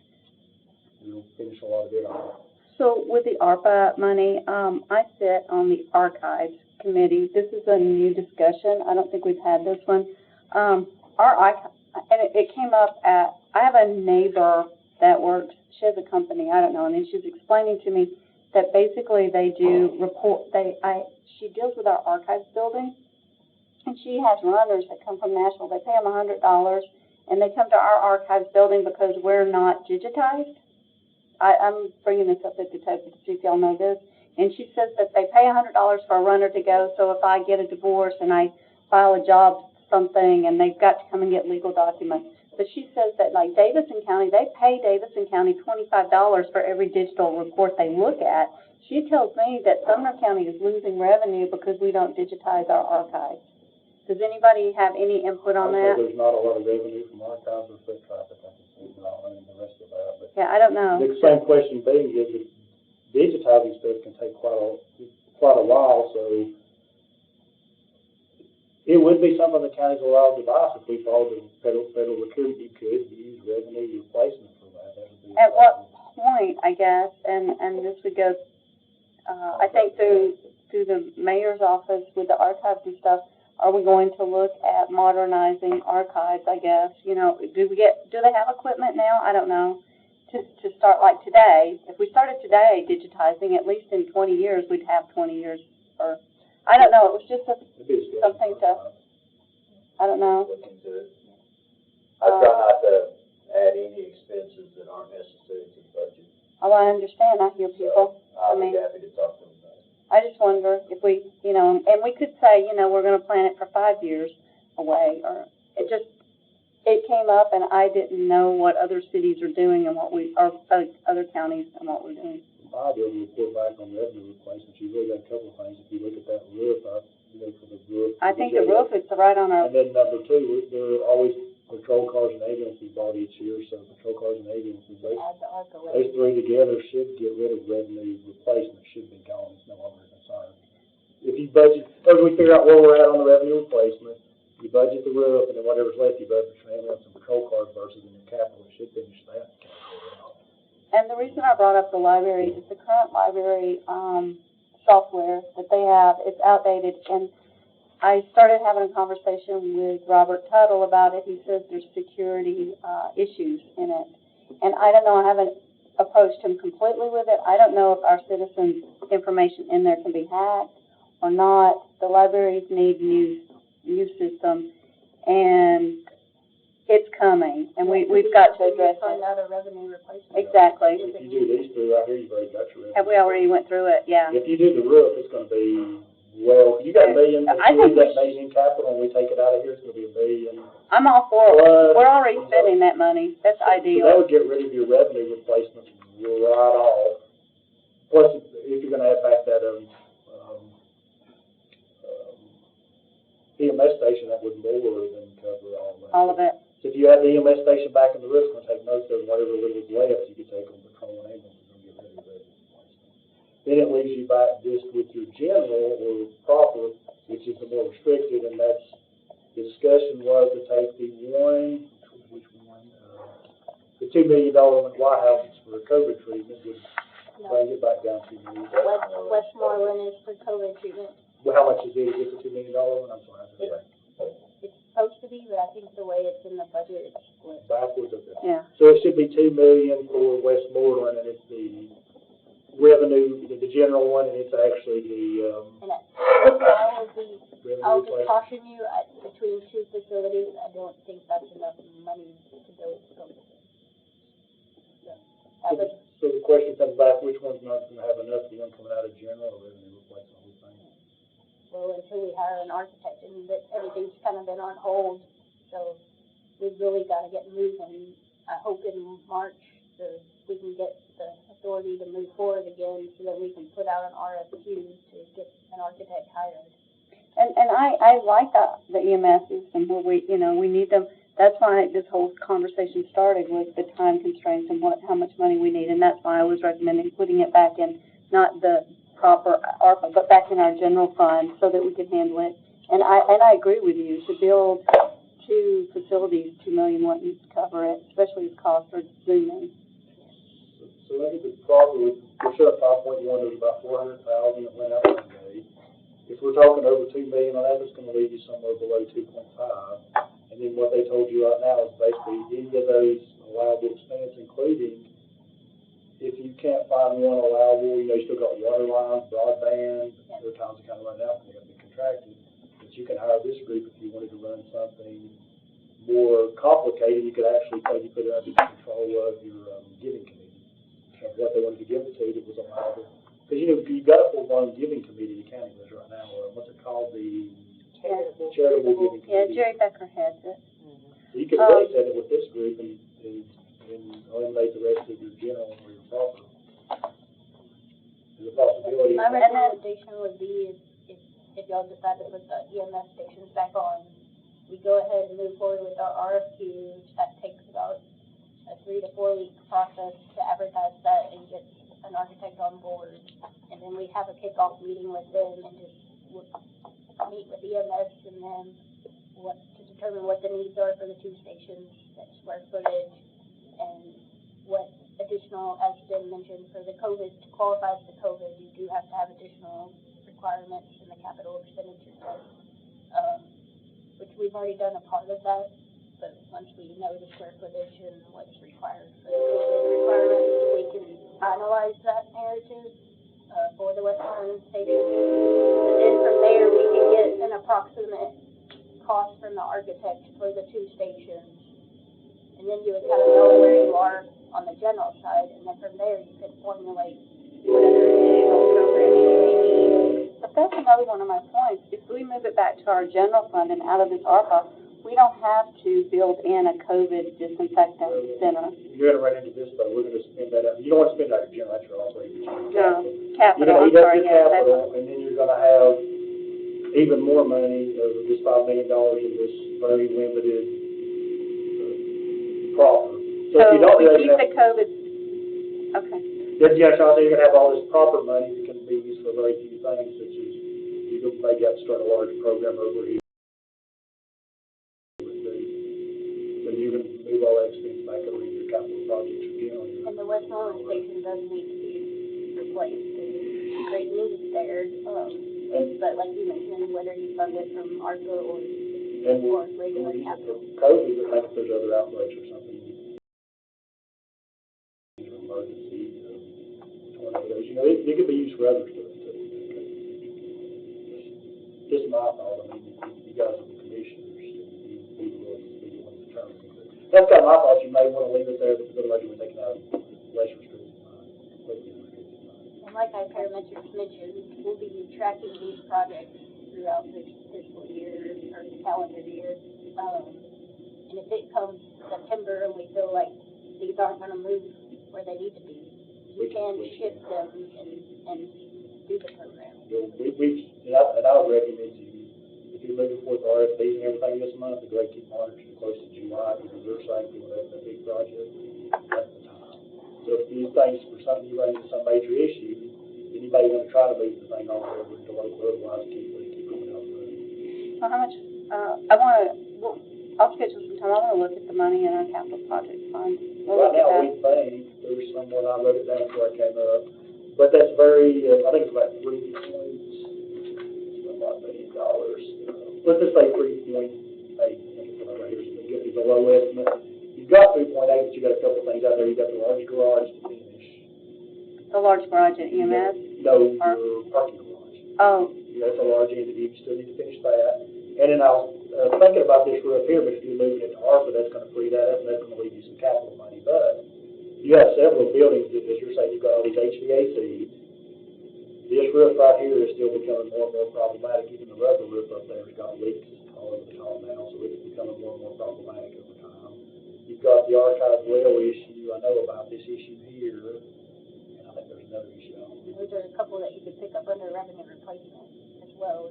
Speaker 1: We'll finish a lot of it on.
Speaker 4: So with the ARPA money, I sit on the archives committee. This is a new discussion. I don't think we've had this one. And it came up at, I have a neighbor that works, she has a company, I don't know, and then she was explaining to me that basically they do she deals with our archives building, and she has runners that come from Nashville. They pay them $100, and they come to our archives building because we're not digitized. I'm bringing this up at the table to see if y'all know this. And she says that they pay $100 for a runner to go, so if I get a divorce and I file a job something and they've got to come and get legal documents. But she says that like Davidson County, they pay Davidson County $25 for every digital report they look at. She tells me that Sumner County is losing revenue because we don't digitize our archives. Does anybody have any input on that?
Speaker 1: There's not a lot of revenue from archives or foot traffic, I can see, and the rest of that, but.
Speaker 4: Yeah, I don't know.
Speaker 1: The same question being is that digitizing stuff can take quite a while, so it would be something the county's allowed to buy. If we followed the federal procurement, you could use revenue replacement for that. That would be
Speaker 4: At what point, I guess, and this would go, I think through the mayor's office with the archives and stuff, are we going to look at modernizing archives, I guess? You know, do they have equipment now? I don't know. To start like today, if we started today digitizing, at least in 20 years, we'd have 20 years, or, I don't know, it was just something to, I don't know.
Speaker 6: Look into it. I try not to add any expenses that aren't necessary to the budget.
Speaker 4: Oh, I understand, I hear people.
Speaker 6: I'll be happy to talk to them about it.
Speaker 4: I just wonder if we, you know, and we could say, you know, we're gonna plan it for 5 years away, or it came up and I didn't know what other cities are doing and other counties and what we're doing.
Speaker 1: I'll be able to report back on revenue replacement. You really got a couple of things. If you look at that roof, for the roof.
Speaker 4: I think the roof is right on our,
Speaker 1: And then number two, there are always patrol cars and ambulances bought each year, so patrol cars and ambulances, those three together should get rid of revenue replacement, should be gone. It's no longer a concern. If you budget, as we figure out where we're at on the revenue replacement, you budget the roof, and then whatever's left, you budget for ambulance and patrol cars versus in your capital, it should finish that.
Speaker 4: and the reason I brought up the library is the current library, software that they have, it's outdated, and I started having a conversation with Robert Tuttle about it. He says there's security, issues in it. And I don't know, I haven't approached him completely with it. I don't know if our citizens' information in there can be hacked or not. The libraries need new system, and it's coming, and we've got to address
Speaker 2: find
Speaker 4: it.
Speaker 2: out a revenue replacement.
Speaker 4: Exactly.
Speaker 1: If you do these three right here, you've already got your revenue.
Speaker 4: Have we already went through it? Yeah.
Speaker 1: If you do the roof, it's gonna be, well, you got $1 million, if
Speaker 4: I
Speaker 1: you
Speaker 4: think
Speaker 1: leave that $1 million capital and we take it out of here, it's gonna be $1 million.
Speaker 4: I'm all for it. We're already spending that money. That's
Speaker 1: So that
Speaker 4: ideal.
Speaker 1: would get rid of your revenue replacement right off. Plus, if you're gonna add back that, EMS station, that would more than cover all that.
Speaker 4: All of it.
Speaker 1: So if you add the EMS station back in the roof, it's gonna take most of whatever little is left, you could take on patrol and ambulance and get rid of the revenue replacement. Then it leaves you back just with your general or proper, which is the more restricted, and that's, the discussion was to take the $2 million White Houses for COVID treatment, would bring it back down to $2 million.
Speaker 2: Westmoreland is for COVID treatment.
Speaker 1: Well, how much is it? Is it a $2 million one? I'm sorry.
Speaker 2: It's supposed to be, but I think the way it's in the budget, it's split.
Speaker 1: Backwards, okay.
Speaker 4: Yeah.
Speaker 1: So it should be $2 million for Westmoreland, and it's the revenue, the general one, and it's actually the,
Speaker 2: And I'll
Speaker 1: revenue
Speaker 2: just
Speaker 1: replacement.
Speaker 2: caution you, between two facilities, I don't think that's enough money to go from.
Speaker 1: So the question comes back, which one's not gonna have enough, the one coming out of general or revenue replacement, we think?
Speaker 2: Well, until we hire an architect, and that everything's kind of been on hold, so we've really got to get moving. I hope in March we can get the authority to move forward again, so that we can put out an RFQ to get an architect hired.
Speaker 4: And I like the EMSs and where we need them, that's why this whole conversation started with the time constraints and how much money we need, and that's why I was recommending putting it back in, not the proper ARPA, but back in our general fund so that we can handle it. And I agree with you, to build 2 facilities, $2 million wouldn't cover it, especially the cost for Zoom.
Speaker 1: So I think the problem with, we're sure at 5.1, there's about 400,000 that went out one day. If we're talking over 2 million on that, it's gonna leave you somewhere below 2.5. And then what they told you right now is basically any of those allowable expense, including if you can't find one allowable, you know, you still got water lines, broadband, there are times it kind of run out and they're gonna be contracted. But you can hire this group if you wanted to run something more complicated. You could actually say you put it under the control of your giving committee. Of what they wanted to give it to that was allowable. Because, you know, you've got a full-blown giving committee in the county right now, what's it called, the charitable giving committee.
Speaker 4: Yeah, Jerry Becker heads it.
Speaker 1: So you could really set it with this group and eliminate the rest of your general or your proper. There's a possibility.
Speaker 2: My recommendation would be if y'all decide to put the EMS stations back on, we go ahead and move forward with our RFQ. That takes about a 3 to 4 week process to advertise that and get an architect on board. And then we have a kickoff meeting with them and just meet with EMS and then to determine what the needs are for the 2 stations, that square footage, and what additional, as Jen mentioned, for the COVID, to qualify for the COVID, you do have to have additional requirements in the capital expenditure test, which we've already done a part of that. But once we know the square footage and what's required for the COVID requirements, we can finalize that narrative for the West Island station. And then from there, we can get an approximate cost from the architect for the 2 stations. And then you would kind of know where you are on the general side, and then from there, you could formulate whatever additional programs you may need.
Speaker 4: But that's another one of my points. If we move it back to our general fund and out of this ARPA, we don't have to build in a COVID disinfectant center.
Speaker 1: You're gonna run into this, but we're gonna spend that out. You don't want to spend that out of your general, that's your operating.
Speaker 4: No,
Speaker 1: You're
Speaker 4: capital,
Speaker 1: gonna
Speaker 4: I'm
Speaker 1: eat up
Speaker 4: sorry,
Speaker 1: your
Speaker 4: yes,
Speaker 1: capital, and then you're gonna have even more money, this $5 million in this very limited proper. So if you don't
Speaker 4: we
Speaker 1: really
Speaker 4: keep
Speaker 1: have,
Speaker 4: the COVID, okay.
Speaker 1: yeah, Sean, you're gonna have all this proper money that can be used for very few things, such as you could maybe have to start a large program over here. So you're gonna move all that expense back over to your capital projects again.
Speaker 2: And the West Island station does need to be replaced. There's great needs there. But like you mentioned, whether you fund it from ARPA or regular capital.
Speaker 1: COVID, I think if there's other outbreaks or something, emergency, tornadoes, you know, it could be used for other stuff too. Just my thought, I mean, you guys are the commissioners, you be the ones to determine it. That's kind of my thought, you may want to leave it there, but otherwise you would take it out of less restricted funds.
Speaker 2: And like I mentioned, we'll be tracking these projects throughout this fiscal year or the calendar year. And if it comes September and we feel like these aren't going to move where they need to be, we can shift them and do the program.
Speaker 1: And I would recommend you, if you're looking for the RFPs and everything this month, the great keep monitoring close to July, because they're saying we want to open a big project, that's the time. So if you think for something you run into some major issue, then you may want to try to move the thing on over to local, otherwise keep going out the road.
Speaker 4: Well, how much, I'll schedule some time, I want to look at the money in our capital project fund.
Speaker 1: Right now, we think, there's someone, I wrote it down before I came up, but that's very, I think it's about $3 million. Let's just say 3.8, right here, is a low estimate. You've got 3.8, but you got a couple things out there. You got the large garage to finish.
Speaker 4: The large garage at EMS?
Speaker 1: No, your parking garage.
Speaker 4: Oh.
Speaker 1: Yeah, that's a large entity, you still need to finish that. And then I was thinking about this roof here, but if you're moving it to ARPA, that's gonna free that up, and that's gonna leave you some capital money. But you have several buildings that, as you're saying, you've got all these HVACs. This roof right here is still becoming more and more problematic. Even the rubber roof up there has got leaks all over the top now, so it's becoming more and more problematic over time. You've got the archive well issue. I know about this issue here, and I think there's another issue.
Speaker 2: Those are a couple that you could pick up under revenue replacement as well.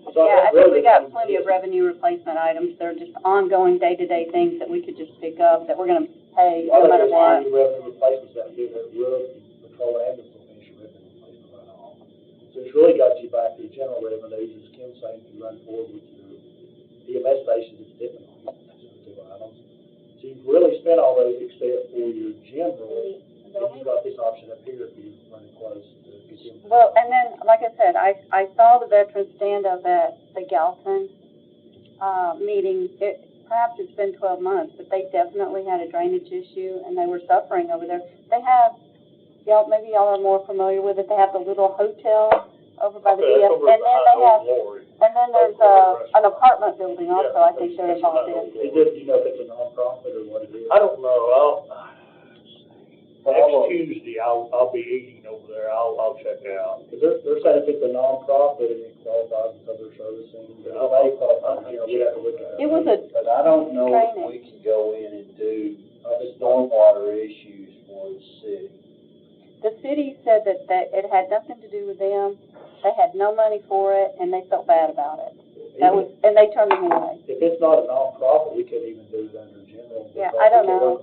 Speaker 1: So
Speaker 4: Yeah, I think we got plenty of revenue replacement items. They're just ongoing day-to-day things that we could just pick up, that we're gonna pay no matter what.
Speaker 1: Revenue replacements that do that roof, patrol ambulance will finish your revenue replacement right off. So it's really got you back to your general revenues, as Kim's saying, if you run forward with your EMS stations, it's different. Two items. So you've really spent all those except for your general, and you've got this option up here if you run close to consumer.
Speaker 4: Well, and then, like I said, I saw the veterans stand up at the Galton, meeting. Perhaps it's been 12 months, but they definitely had a drainage issue, and they were suffering over there. They have, maybe y'all are more familiar with it, they have the little hotel over by the VF, and then they have, and then there's an apartment building also, I think they're involved in.
Speaker 1: Is it, do you know if it's a nonprofit or what it is?
Speaker 7: I don't know, next Tuesday, I'll be eating over there, I'll check it out.
Speaker 1: Because they're saying if it's a nonprofit and it qualifies because they're servicing, it may qualify, we'd have to look at it.
Speaker 4: It was a
Speaker 6: But I don't know if
Speaker 4: training.
Speaker 6: we can go in and do stormwater issues for the city.
Speaker 4: The city said that it had nothing to do with them, they had no money for it, and they felt bad about it. And they turned them away.
Speaker 1: If it's not a nonprofit, we couldn't even do it under general.
Speaker 4: Yeah, I don't know.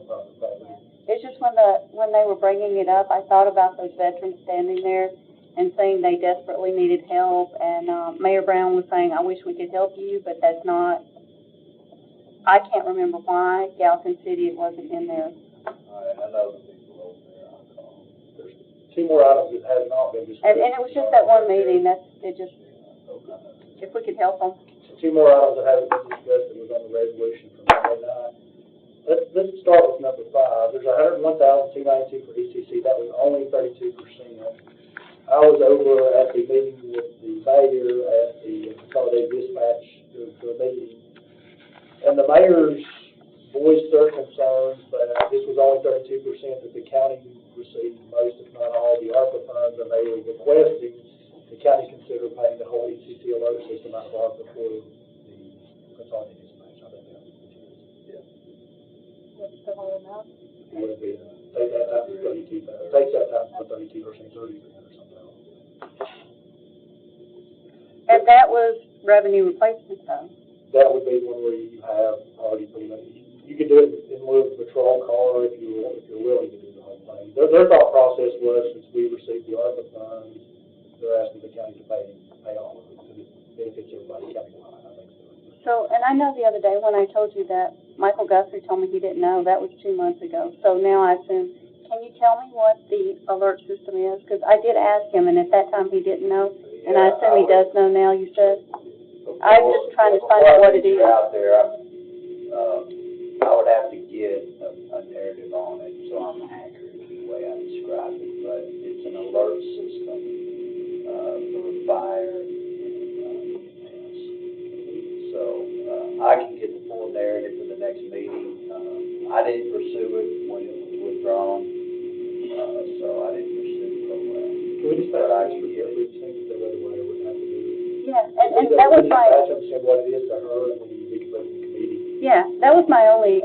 Speaker 4: It's just when they were bringing it up, I thought about those veterans standing there and saying they desperately needed help, and Mayor Brown was saying, I wish we could help you, but that's not, I can't remember why Galton City, it wasn't in there.
Speaker 6: All right, I know the people over there, I'll call them.
Speaker 1: There's two more items that have not been discussed.
Speaker 4: And it was just that one meeting, if we could help them.
Speaker 1: Two more items that haven't been discussed that was on the resolution from Monday night. Let's start with number 5. There's $101,292 for ECC. That was only 32%. I was over at the meeting with the mayor at the Consolidated Dispatch, the meeting, and the mayor's voiced their concerns that this was only 32%, that the county received most, if not all, the Arpa funds, and they were requesting the county consider paying the whole ECC alert system out of Arpa for the Consolidated Dispatch. I think that's what it is. Yeah.
Speaker 2: What's the whole amount?
Speaker 1: It would be, take that times 32, take that times 32%, 33 or something else.
Speaker 4: And that was revenue replacement though.
Speaker 1: That would be one where you have already put in, you could do it in lieu of a patrol car if you're willing to do the whole thing. Their thought process was, since we received the ARPA funds, they're asking the county to pay all of it, because it benefits everybody countywide, I think so.
Speaker 4: So, and I know the other day when I told you that Michael Guthrie told me he didn't know, that was 2 months ago. So now I assume, can you tell me what the alert system is? Because I did ask him, and at that time he didn't know, and I assume he does know now, you said? I'm just trying to find out what it is.
Speaker 6: Out there, I would have to get a narrative on it, so I'm accurate in the way I describe it, but it's an alert system, for fire and EMS. So, I can get the full narrative for the next meeting. I didn't pursue it when it was withdrawn, so I didn't pursue the program.
Speaker 1: Can we just
Speaker 6: But I
Speaker 1: ask
Speaker 6: can
Speaker 1: for
Speaker 6: get it.
Speaker 1: everything that the way would have to do it?
Speaker 4: Yeah, and that was my,
Speaker 1: Understand what it is to her, and then you can put it in the committee.
Speaker 4: yeah, that was my only,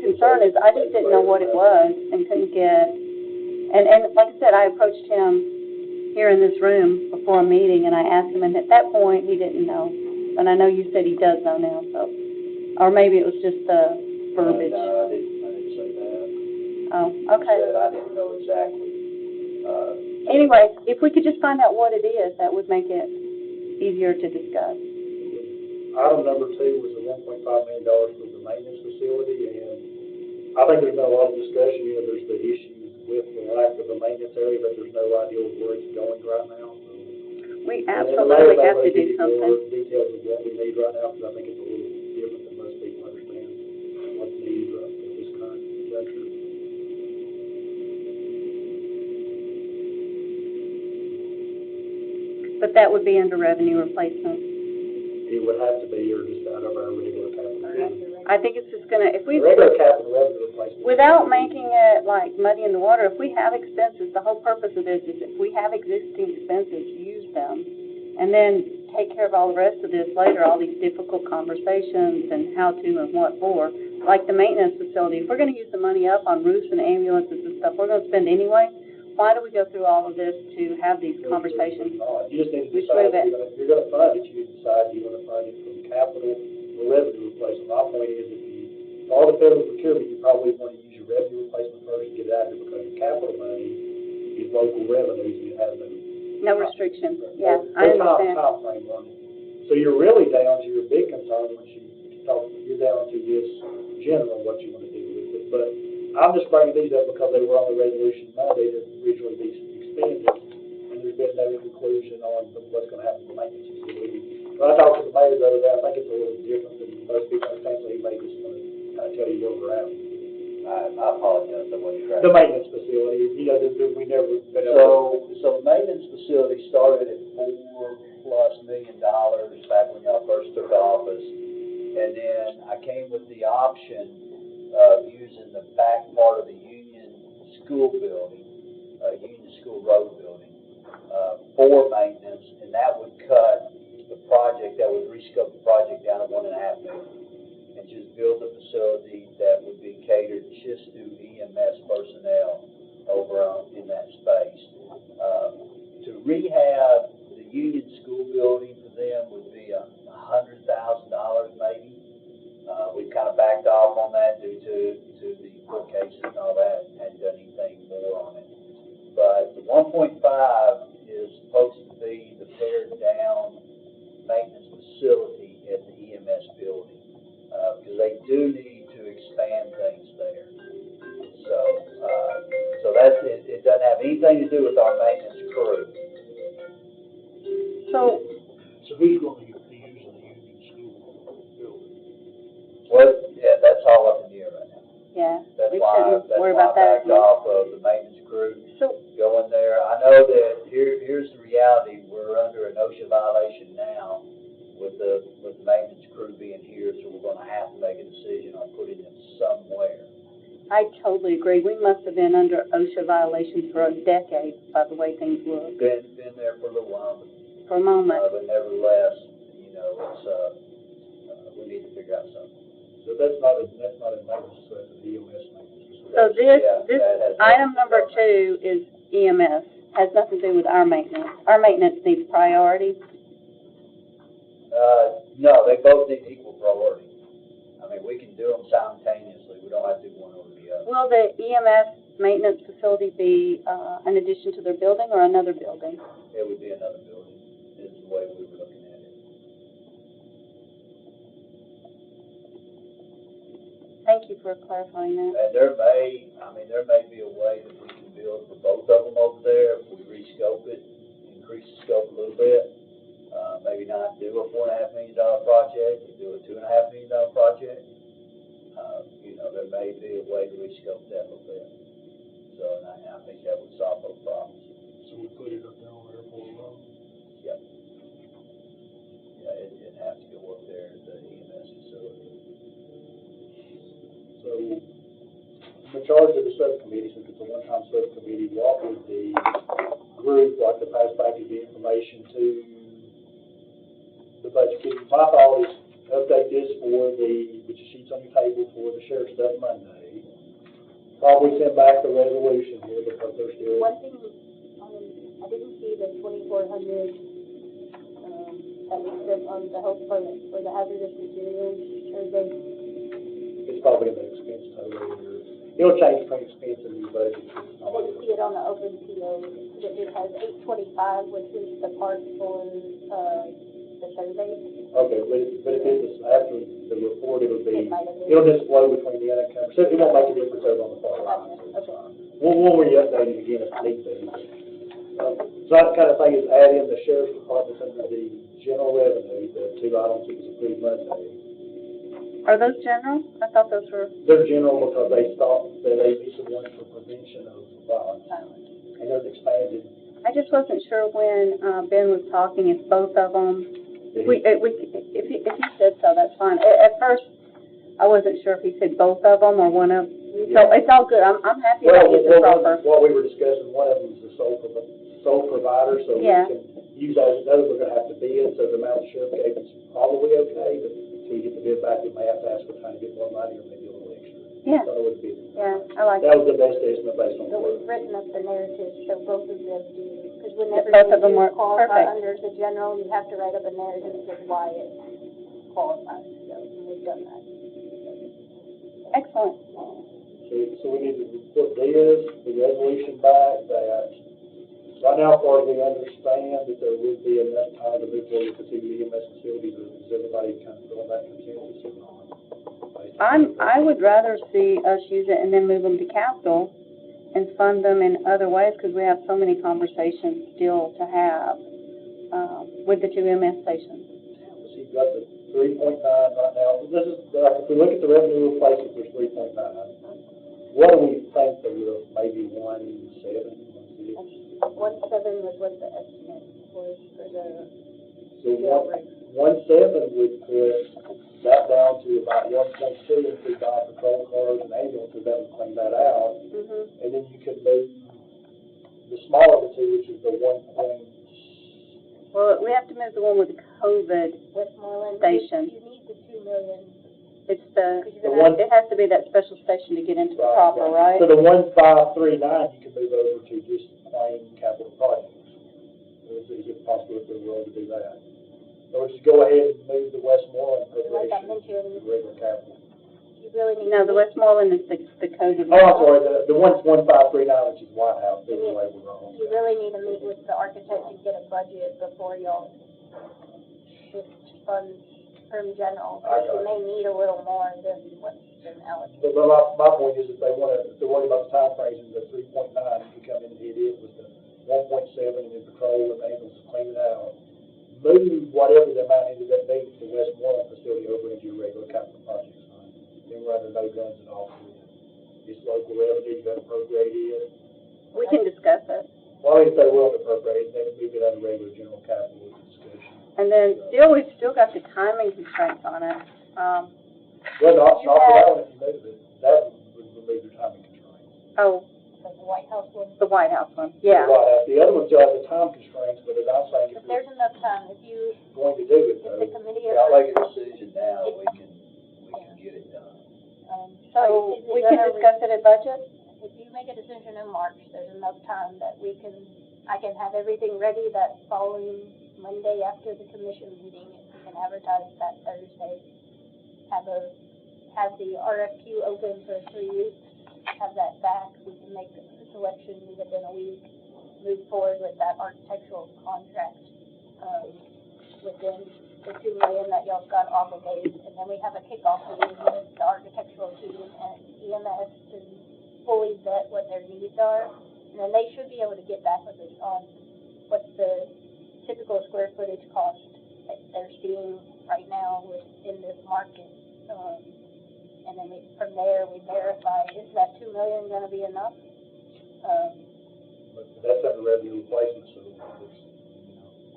Speaker 4: concern is I just didn't know what it was and couldn't get, and like I said, I approached him here in this room before a meeting and I asked him, and at that point, he didn't know. And I know you said he does know now, so, or maybe it was just the verbiage.
Speaker 6: No, I didn't say that.
Speaker 4: Oh, okay.
Speaker 6: I said I didn't know exactly.
Speaker 4: Anyway, if we could just find out what it is, that would make it easier to discuss.
Speaker 1: Item number 2 was the $1.5 million for the maintenance facility, and I think there's been a lot of discussion, there's the issues with the lack of a maintenance area, but there's no idea where it's going right now.
Speaker 4: We absolutely have to do something.
Speaker 1: More details of what we need right now, because I think it's a little different than most people understand what's needed at this current juncture.
Speaker 4: But that would be under revenue replacement.
Speaker 1: It would have to be, or just out of our regular capital revenue.
Speaker 4: I think it's just gonna, if we,
Speaker 1: Regular capital revenue replacement.
Speaker 4: without making it like muddy in the water, if we have expenses, the whole purpose of this is if we have existing expenses, use them. And then take care of all the rest of this later, all these difficult conversations and how to and what for. Like the maintenance facility, if we're gonna use the money up on roofs and ambulances and stuff we're gonna spend anyway, why do we go through all of this to have these conversations?
Speaker 1: You just need to
Speaker 4: We
Speaker 1: decide,
Speaker 4: prove it.
Speaker 1: if you're gonna fund it, you need to decide, do you wanna fund it from capital or revenue replacement? My point is, if you, all the federal procurement, you probably wanna use your revenue replacement first to get it out of here, because your capital money is local revenues, and you have
Speaker 4: No restrictions, yeah, I understand.
Speaker 1: Time frame on it. So you're really down to your big concern, once you talk, you're down to just general, what you wanna do with it. But I'm just bringing these up because they were on the resolution Monday to originally be expanded, and there's been no conclusion on what's gonna happen with maintenance facility. When I talked to the mayor the other day, I think it's a little different than most people think, so he may just wanna kind of tell you where we're at.
Speaker 6: I apologize, I wasn't correct.
Speaker 1: The maintenance facility, you know, we never been able to.
Speaker 6: So the maintenance facility started at $4+ million back when y'all first took office. And then I came with the option of using the back part of the Union School building, Union School Road building, for maintenance, and that would cut the project, that would rescope the project down to $1.5 million. And just build a facility that would be catered just to EMS personnel over in that space. To rehab the Union School building for them would be $100,000 maybe. We kind of backed off on that due to the court cases and all that, and hadn't done anything more on it. But the 1.5 is supposed to be the pared down maintenance facility at the EMS building. Because they do need to expand things there. So that's it. It doesn't have anything to do with our maintenance crew.
Speaker 4: So,
Speaker 7: who's gonna be using the Union School building?
Speaker 6: Well, yeah, that's all up in the air right now.
Speaker 4: yeah,
Speaker 6: That's
Speaker 4: we
Speaker 6: why
Speaker 4: shouldn't worry about
Speaker 6: I
Speaker 4: that.
Speaker 6: backed off of the maintenance crew
Speaker 4: So,
Speaker 6: going there. I know that here's the reality. We're under an OSHA violation now with the maintenance crew being here, so we're gonna have to make a decision on putting them somewhere.
Speaker 4: I totally agree. We must have been under OSHA violations for a decade by the way things look.
Speaker 6: Been there for a little while,
Speaker 4: For a moment.
Speaker 6: but nevertheless, you know, it's we need to figure out something.
Speaker 1: So that's not a maintenance, so that's an EMS maintenance.
Speaker 4: So this
Speaker 6: that has
Speaker 4: item
Speaker 6: nothing to do
Speaker 4: number
Speaker 6: with our
Speaker 4: 2 is EMS, has nothing to do with our maintenance. Our maintenance needs priority.
Speaker 6: No, they both need equal priority. I mean, we can do them simultaneously. We don't have to do one over the other.
Speaker 4: Will the EMS maintenance facility be an addition to their building or another building?
Speaker 6: It would be another building, is the way we were looking at it.
Speaker 4: Thank you for clarifying that.
Speaker 6: And there may be a way that we can build for both of them over there if we rescope it, increase the scope a little bit. Maybe not do a $4.5 million project, but do a $2.5 million project. You know, there may be a way to rescope that a little bit. So, and I think that would solve both problems.
Speaker 7: So we put it up there on Airport Road?
Speaker 6: Yep. Yeah, it'd have to go up there at the EMS facility.
Speaker 1: So, I'm in charge of the subcommittee, since it's a one-time subcommittee, what would the group like to pass back the information to the budget committee? My thought is update this for with your sheets on your table for the sheriff's stuff Monday. Probably send back the resolution here because they're still.
Speaker 2: One thing, I didn't see the 2,400, that we spent on the health department for the hazardous materials, or they,
Speaker 1: It's probably in the expense total, or it'll change between expense and the budget.
Speaker 2: I didn't see it on the open PO, it has 825, which is the part for, the survey.
Speaker 1: Okay, but if it was after the report, it'll
Speaker 2: It might have been.
Speaker 1: it'll just flow between the unencumbered, so it won't make a difference over on the far line.
Speaker 2: Okay.
Speaker 1: We'll re-update it again if need be. So that kind of thing is add in the sheriff's department under the general revenue, the 2 items that was approved Monday.
Speaker 4: Are those general? I thought those were.
Speaker 1: They're general because they stopped, they need some one for prevention of violence, and they're expanded.
Speaker 4: I just wasn't sure when Ben was talking if both of them. If he said so, that's fine. At first, I wasn't sure if he said both of them or one of. So it's all good. I'm happy that it's proper.
Speaker 1: What we were discussing, one of them is the sole provider, so we
Speaker 4: Yeah.
Speaker 1: can use those. Those we're gonna have to bid, so the amount the sheriff gave is probably okay, but until you get the bid back, we may have to ask for trying to get more money or maybe a little extra.
Speaker 4: Yeah.
Speaker 1: I know what the bid is.
Speaker 4: Yeah, I like
Speaker 1: That
Speaker 4: it.
Speaker 1: was the best estimate based on
Speaker 2: So
Speaker 1: work.
Speaker 2: we've written up the narrative, so both of them do, because whenever
Speaker 4: Both of
Speaker 2: you
Speaker 4: them
Speaker 2: do
Speaker 4: work
Speaker 2: qualify
Speaker 4: perfect.
Speaker 2: under the general, you have to write up a narrative of why it qualifies, so we've done that.
Speaker 4: Excellent.
Speaker 1: So we need to put this, the resolution back, that right now, as far as we understand, that there would be enough time to move forward with the two EMS facilities, or is everybody kind of feeling that consensus or not?
Speaker 4: I would rather see us use it and then move them to capital and fund them in other ways, because we have so many conversations still to have, with the two MS stations.
Speaker 1: So you've got the 3.9 right now. This is, if we look at the revenue replacement, there's 3.9. What do we think that we're, maybe 1.7, 1.6?
Speaker 2: 1.7 was what the estimate was for the
Speaker 1: So
Speaker 2: jail rate.
Speaker 1: 1.7 would put that down to about 1.2 if we buy patrol cars and ambulances, that would clean that out.
Speaker 4: Mm-hmm.
Speaker 1: And then you could move the smaller of the two, which is the 1.
Speaker 4: Well, we have to move the one with the COVID
Speaker 2: Westmoreland,
Speaker 4: station.
Speaker 2: you need the 2 million.
Speaker 4: It's the
Speaker 1: one.
Speaker 4: it has to be that special station to get into the proper, right?
Speaker 1: So the 1.539, you can move over to just plain capital projects. Is it possible if we're willing to do that? Or just go ahead and move the Westmoreland
Speaker 2: Like I
Speaker 1: appropriation to
Speaker 2: mentioned,
Speaker 1: regular capital?
Speaker 2: you really need.
Speaker 4: No, the Westmoreland is the COVID.
Speaker 1: Oh, I'm sorry, the 1.539, which is White House, is the way we're wrong.
Speaker 2: You really need to meet with the architect and get a budget before y'all shift funds from general, because you may need a little more than what's been allocated.
Speaker 1: But my point is, if they want to, if they're worried about the time frames, the 3.9, you can come in and hit it with the 1.7 and then patrol and ambulance to clean it out. Move whatever the amount ended up being to the Westmoreland facility over into your regular capital projects fund. Then we're under no guns at all. It's local revenue, you got to appropriate it.
Speaker 4: We can discuss it.
Speaker 1: Well, if they're willing to appropriate it, then move it under regular general capital with discussion.
Speaker 4: And then we've still got the timing constraints on it.
Speaker 1: Well, not for that one if you move it. That would remove your timing constraints.
Speaker 4: Oh,
Speaker 2: Like the White House one.
Speaker 4: the White House one, yeah.
Speaker 1: The other one still has the time constraints, but as I'm saying, if
Speaker 2: But there's
Speaker 1: you're
Speaker 2: enough time, if you,
Speaker 1: going to do it,
Speaker 2: if the
Speaker 1: though,
Speaker 2: committee
Speaker 6: Y'all make
Speaker 2: approves,
Speaker 6: a decision now, we can get it done.
Speaker 4: So
Speaker 2: is it
Speaker 4: we can
Speaker 2: gonna
Speaker 4: discuss it at budget?
Speaker 2: if you make a decision in March, there's enough time that I can have everything ready that following Monday after the commission meeting, and we can advertise that Thursday. Have the RFQ open for 3 weeks, have that back, we can make the selection within a week, move forward with that architectural contract, within the 2 million that y'all've got obligated, and then we have a kickoff meeting with the architectural team and EMS to fully vet what their needs are, and then they should be able to get back with us on what's the typical square footage cost that they're seeing right now within this market. And then from there, we verify, is that 2 million gonna be enough?
Speaker 1: but that's under revenue replacement, so there's,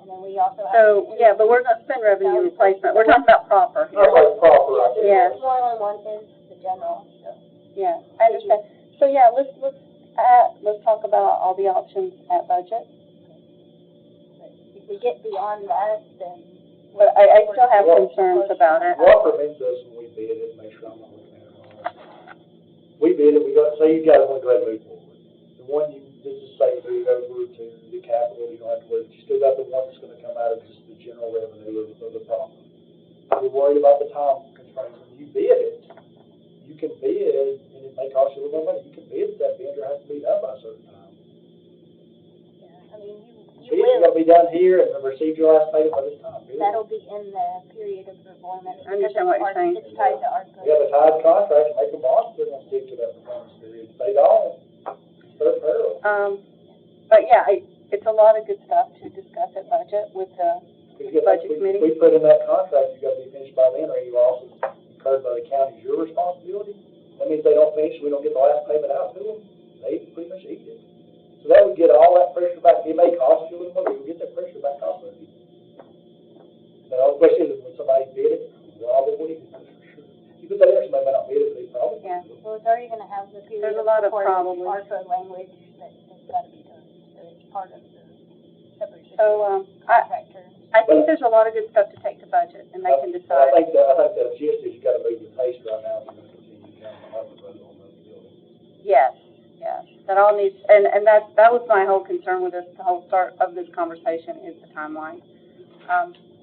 Speaker 2: And then we also have.
Speaker 4: So, yeah, but we're gonna spend revenue replacement. We're talking about proper here.
Speaker 1: that's proper, I think.
Speaker 4: Yeah.
Speaker 2: The Westmoreland one is the general, so.
Speaker 4: Yeah, I understand. So, yeah, let's talk about all the options at budget.
Speaker 2: But if we get beyond that, then.
Speaker 4: But I still have concerns about it.
Speaker 1: What prevents us when we bid it, make sure I'm not looking at it wrong. We bid it, say you guys want to go ahead and move forward. The one you, just say move over to the capital, you don't have to worry, but you still got the one that's gonna come out of just the general revenue of the property. You're worried about the time constraints. When you bid it, you can bid, and it may cost you a little more money, you can bid that vendor has to be done by a certain time.
Speaker 2: Yeah, I mean, you
Speaker 1: Bid is gonna
Speaker 2: will,
Speaker 1: be done here and receive your last payment by this time. Bid.
Speaker 2: that'll be in the period of performance.
Speaker 4: I understand what you're saying.
Speaker 2: It's tied to our.
Speaker 1: We have a tied contract, make them honest, they're gonna stick to that performance period. If they don't, it's their peril.
Speaker 4: But yeah, it's a lot of good stuff to discuss at budget with the budget committee.
Speaker 1: We put in that contract, you gotta be finished by then, or you also incurred by the county, is your responsibility. That means they don't finish, we don't get the last payment out to them, they pretty much eat it. So that would get all that pressure back, it may cost you a little more, but you'll get that pressure back off of you. The only question is, when somebody bid it, rob it, what do you do? You put that there, somebody might not bid it, but they probably.
Speaker 4: Yeah.
Speaker 2: Well, it's already gonna have the period.
Speaker 4: There's a lot of
Speaker 2: performance
Speaker 4: probably.
Speaker 2: Arpa language that's gotta be done, so it's part of the separate.
Speaker 4: So,
Speaker 2: Contract terms.
Speaker 4: I think there's a lot of good stuff to take to budget, and they can decide.
Speaker 1: I think the gist is you gotta move the pace right now if you're gonna continue down the have to vote on the building.
Speaker 4: Yes, yes, that all needs, and that was my whole concern with this, the whole start of this conversation is the timeline.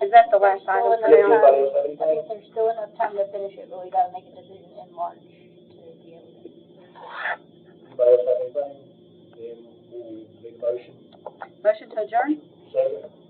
Speaker 4: Is that the last item for
Speaker 1: Does
Speaker 4: now?
Speaker 1: anybody else have
Speaker 2: I
Speaker 1: anything?
Speaker 2: think there's still enough time to finish it, but we gotta make a decision in March to be able to.
Speaker 1: Anybody else have anything? Then we'll make a motion.
Speaker 4: Motion to adjourn?
Speaker 1: Second.